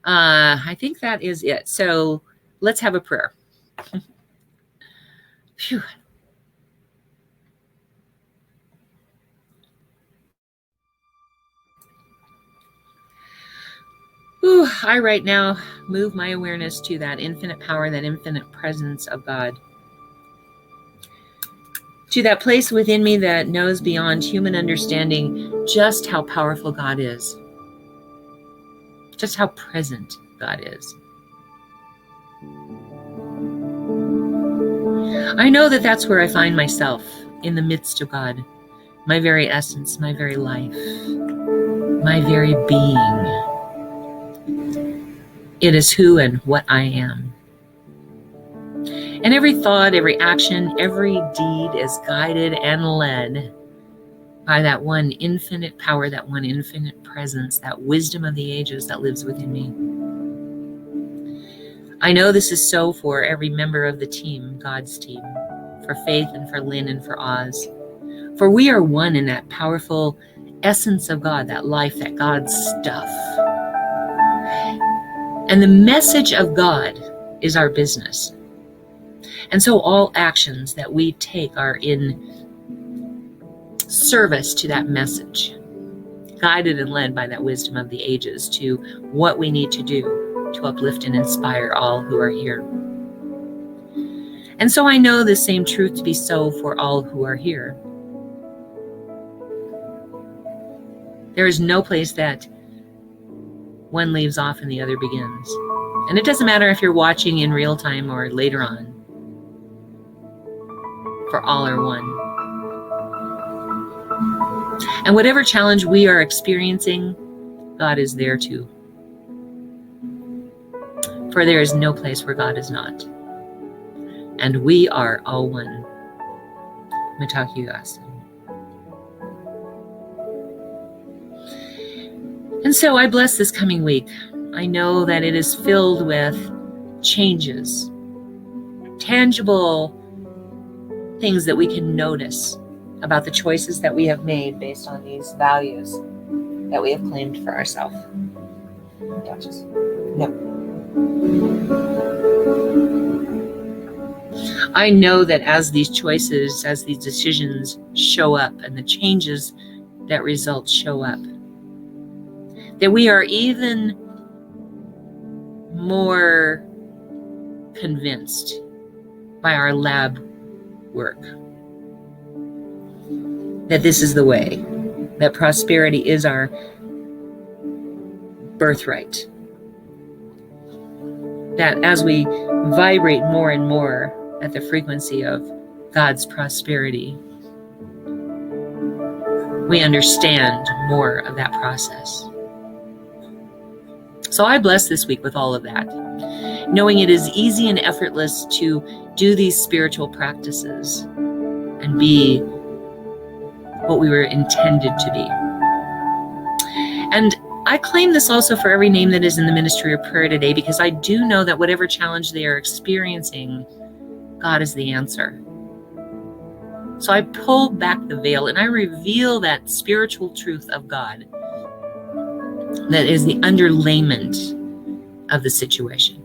I think that is it. So let's have a prayer. Phew. Ooh, I right now move my awareness to that infinite power, that infinite presence of God, to that place within me that knows beyond human understanding just how powerful God is, just how present God is. I know that that's where I find myself, in the midst of God, my very essence, my very life, my very being. It is who and what I am. And every thought, every action, every deed is guided and led by that one infinite power, that one infinite presence, that wisdom of the ages that lives within me. I know this is so for every member of the team, God's team, for Faith and for Lynn and for Oz. For we are one in that powerful essence of God, that life, that God stuff. And the message of God is our business. And so all actions that we take are in service to that message, guided and led by that wisdom of the ages to what we need to do to uplift and inspire all who are here. And so I know the same truth to be so for all who are here. There is no place that one leaves off and the other begins. And it doesn't matter if you're watching in real time or later on. For all are one. And whatever challenge we are experiencing, God is there too. For there is no place where God is not. And we are all one. Mitaku Asin. And so I bless this coming week. I know that it is filled with changes, tangible things that we can notice about the choices that we have made based on these values that we have claimed for ourselves. No. I know that as these choices, as these decisions show up and the changes that result show up, that we are even more convinced by our lab work that this is the way, that prosperity is our birthright. That as we vibrate more and more at the frequency of God's prosperity, we understand more of that process. So I bless this week with all of that, knowing it is easy and effortless to do these spiritual practices and be what we were intended to be. And I claim this also for every name that is in the ministry of prayer today, because I do know that whatever challenge they are experiencing, God is the answer. So I pull back the veil and I reveal that spiritual truth of God that is the underlayment of the situation.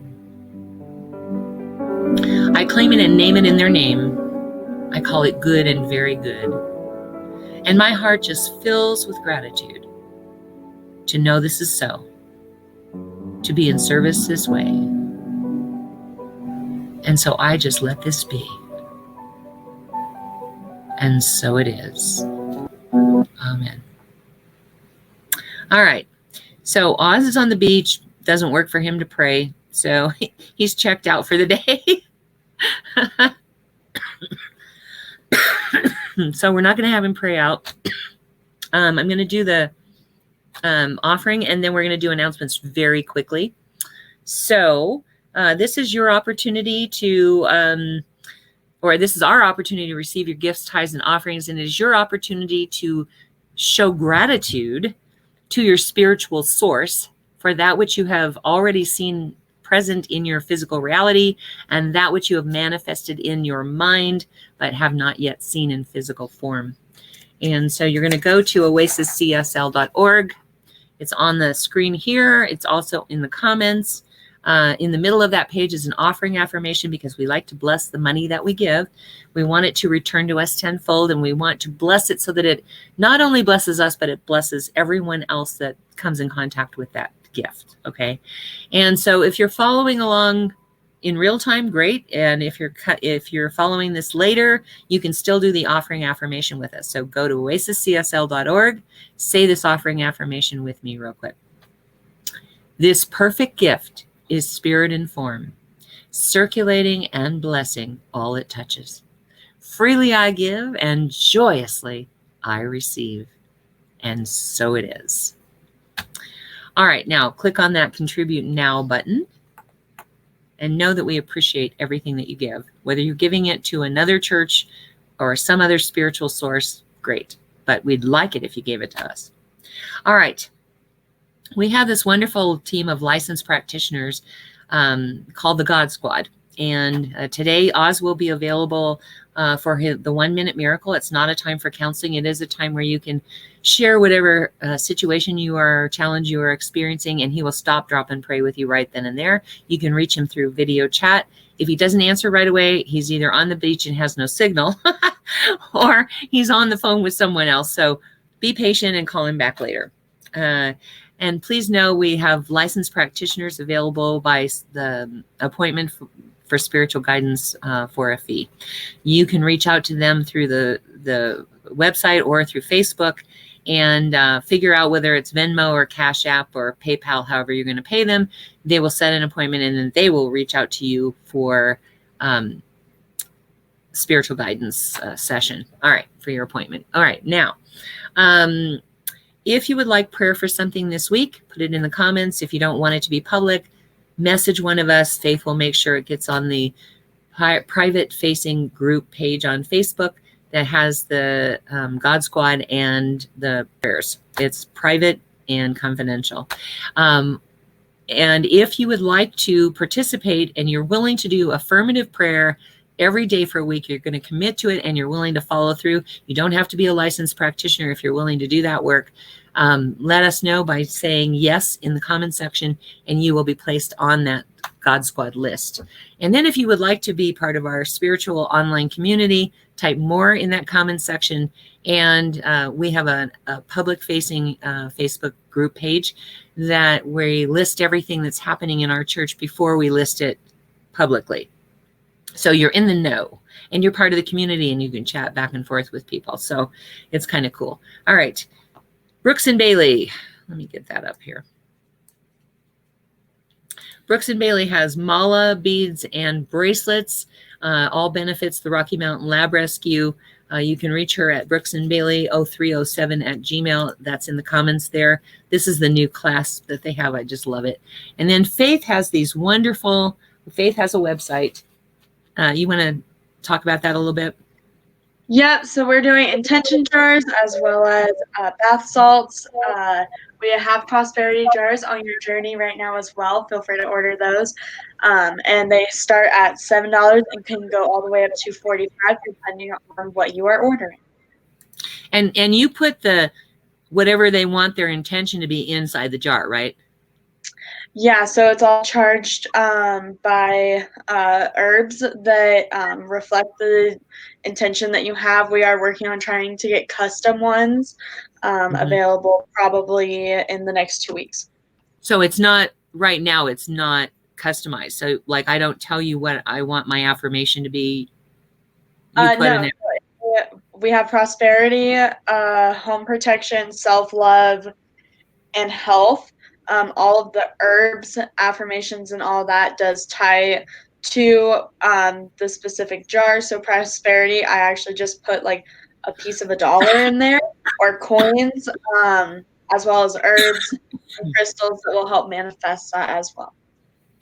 I claim it and name it in their name. I call it good and very good. And my heart just fills with gratitude to know this is so, to be in service this way. And so I just let this be. And so it is. Amen. All right. So Oz is on the beach. Doesn't work for him to pray. So he's checked out for the day. So we're not going to have him pray out. I'm going to do the offering, and then we're going to do announcements very quickly. So this is your opportunity to or this is our opportunity to receive your gifts, tithes, and offerings, and it is your opportunity to show gratitude to your spiritual source for that which you have already seen present in your physical reality and that which you have manifested in your mind but have not yet seen in physical form. And so you're going to go to oasiscsl.org. It's on the screen here. It's also in the comments. In the middle of that page is an offering affirmation, because we like to bless the money that we give. We want it to return to us tenfold, and we want to bless it so that it not only blesses us, but it blesses everyone else that comes in contact with that gift. Okay. And so if you're following along in real time, great. And if you're following this later, you can still do the offering affirmation with us. So go to oasiscsl.org, say this offering affirmation with me real quick. This perfect gift is spirit in form, circulating and blessing all it touches. Freely I give, and joyously I receive. And so it is. All right, now click on that Contribute Now button and know that we appreciate everything that you give. Whether you're giving it to another church or some other spiritual source, great. But we'd like it if you gave it to us. All right. We have this wonderful team of licensed practitioners called the God Squad. And today, Oz will be available for the 1 Minute Miracle. It's not a time for counseling. It is a time where you can share whatever situation challenge you are experiencing, and he will stop, drop, and pray with you right then and there. You can reach him through video chat. If he doesn't answer right away, he's either on the beach and has no signal, or he's on the phone with someone else. So be patient and call him back later. And please know we have licensed practitioners available by the appointment for spiritual guidance for a fee. You can reach out to them through the website or through Facebook and figure out whether it's Venmo or Cash App or PayPal, however you're going to pay them. They will set an appointment, and then they will reach out to you for spiritual guidance session. All right, for your appointment. All right, now, if you would like prayer for something this week, put it in the comments. If you don't want it to be public, message one of us. Faith will make sure it gets on the private facing group page on Facebook that has the God Squad and the prayers. It's private and confidential. And if you would like to participate and you're willing to do affirmative prayer every day for a week, you're going to commit to it and you're willing to follow through. You don't have to be a licensed practitioner if you're willing to do that work. Let us know by saying yes in the comment section, and you will be placed on that God Squad list. And then if you would like to be part of our spiritual online community, type more in that comment section. And we have a public facing Facebook group page that we list everything that's happening in our church before we list it publicly. So you're in the know and you're part of the community, and you can chat back and forth with people. So it's kind of cool. All right. Brooks and Bailey. Let me get that up here. Brooks and Bailey has mala, beads, and bracelets. All benefits the Rocky Mountain Lab Rescue. You can reach her at brooksandbailey0307@gmail. That's in the comments there. This is the new class that they have. I just love it. And then Faith has these wonderful, Faith has a website. You want to talk about that a little bit? Yep, so we're doing intention jars as well as bath salts. We have prosperity jars on your journey right now as well. Feel free to order those. And they start at $7 and can go all the way up to $45 depending on what you are ordering. And you put whatever they want their intention to be inside the jar, right? Yeah, so it's all charged by herbs that reflect the intention that you have. We are working on trying to get custom ones available probably in the next 2 weeks. So it's not, right now, it's not customized. So like, I don't tell you what I want my affirmation to be. No, we have prosperity, home protection, self-love, and health. All of the herbs, affirmations, and all that does tie to the specific jar. So prosperity, I actually just put like a piece of $1 in there, or coins, as well as herbs and crystals that will help manifest that as well.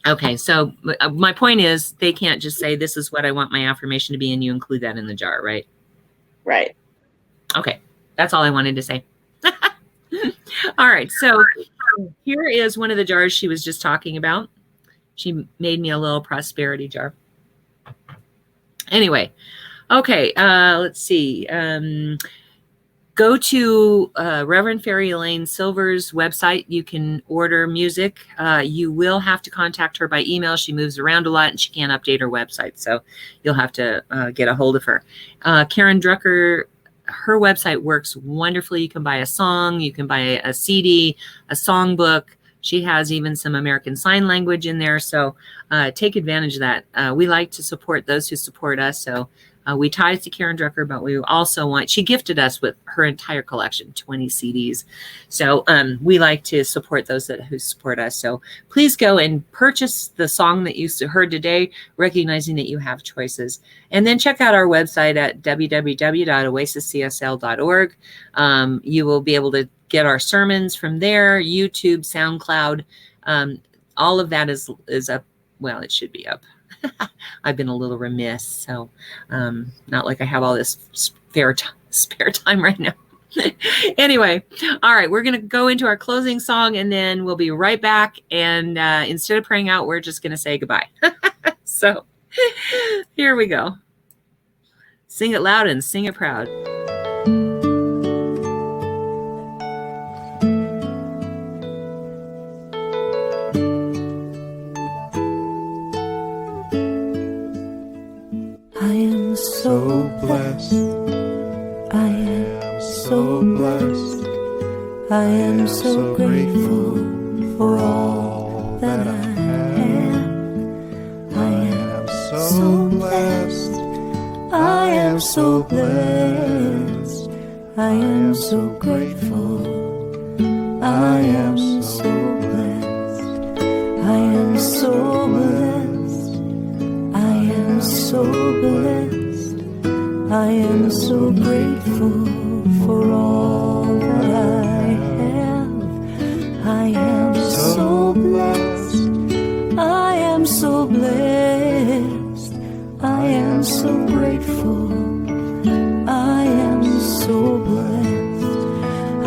Okay, so my point is they can't just say, this is what I want my affirmation to be, and you include that in the jar, right? Right. Okay, that's all I wanted to say. All right, so here is one of the jars she was just talking about. She made me a little prosperity jar. Anyway, okay, let's see. Go to Reverend Fairy Elaine Silver's website. You can order music. You will have to contact her by email. She moves around a lot and she can't update her website, so you'll have to get a hold of her. Karen Drucker, her website works wonderfully. You can buy a song, you can buy a CD, a songbook. She has even some American Sign Language in there, so take advantage of that. We like to support those who support us, so we tithe to Karen Drucker, but we also want, she gifted us with her entire collection, 20 CDs. So we like to support those who support us. So please go and purchase the song that you heard today, recognizing that you have choices. And then check out our website at www.oasiscsl.org. You will be able to get our sermons from there, YouTube, SoundCloud. All of that is up. Well, it should be up. I've been a little remiss, so not like I have all this spare time right now. Anyway, all right, we're going to go into our closing song, and then we'll be right back. And instead of praying out, we're just going to say goodbye. So here we go. Sing it loud and sing it proud. So blessed, I am so blessed, I am so grateful for all that I have. I am so blessed, I am so blessed, I am so grateful, I am so blessed, I am so blessed, I am so blessed. I am so grateful for all that I have. I am so blessed. I am so blessed. I am so grateful. I am so blessed.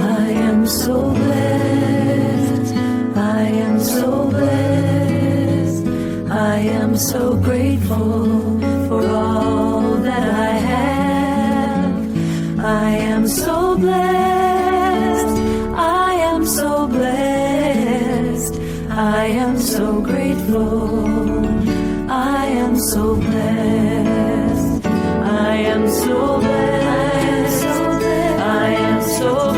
I am so blessed. I am so blessed. I am so grateful for all that I have. I am so blessed, I am so blessed, I am so grateful, I am so blessed, I am so blessed, I am so blessed, I am so grateful for all that I have. I am so blessed. I am so grateful, I am so blessed, I am so blessed, I am so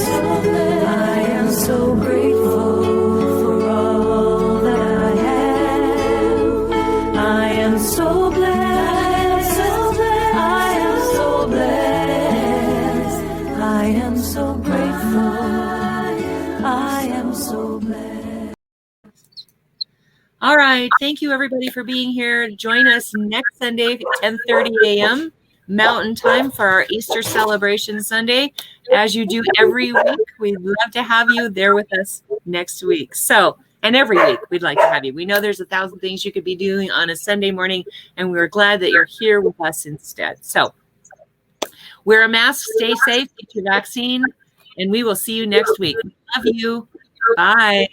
blessed, I am so grateful for all that I have. I am so blessed, I am so blessed, I am so grateful, I am so blessed. All right. Thank you, everybody, for being here. Join us next Sunday at 10:30 a.m. Mountain Time for our Easter celebration Sunday. As you do every week, we'd love to have you there with us next week. So, and every week, we'd like to have you. We know there's 1,000 things you could be doing on a Sunday morning, and we're glad that you're here with us instead. So, wear a mask, stay safe, get your vaccine, and we will see you next week. We love you. Bye.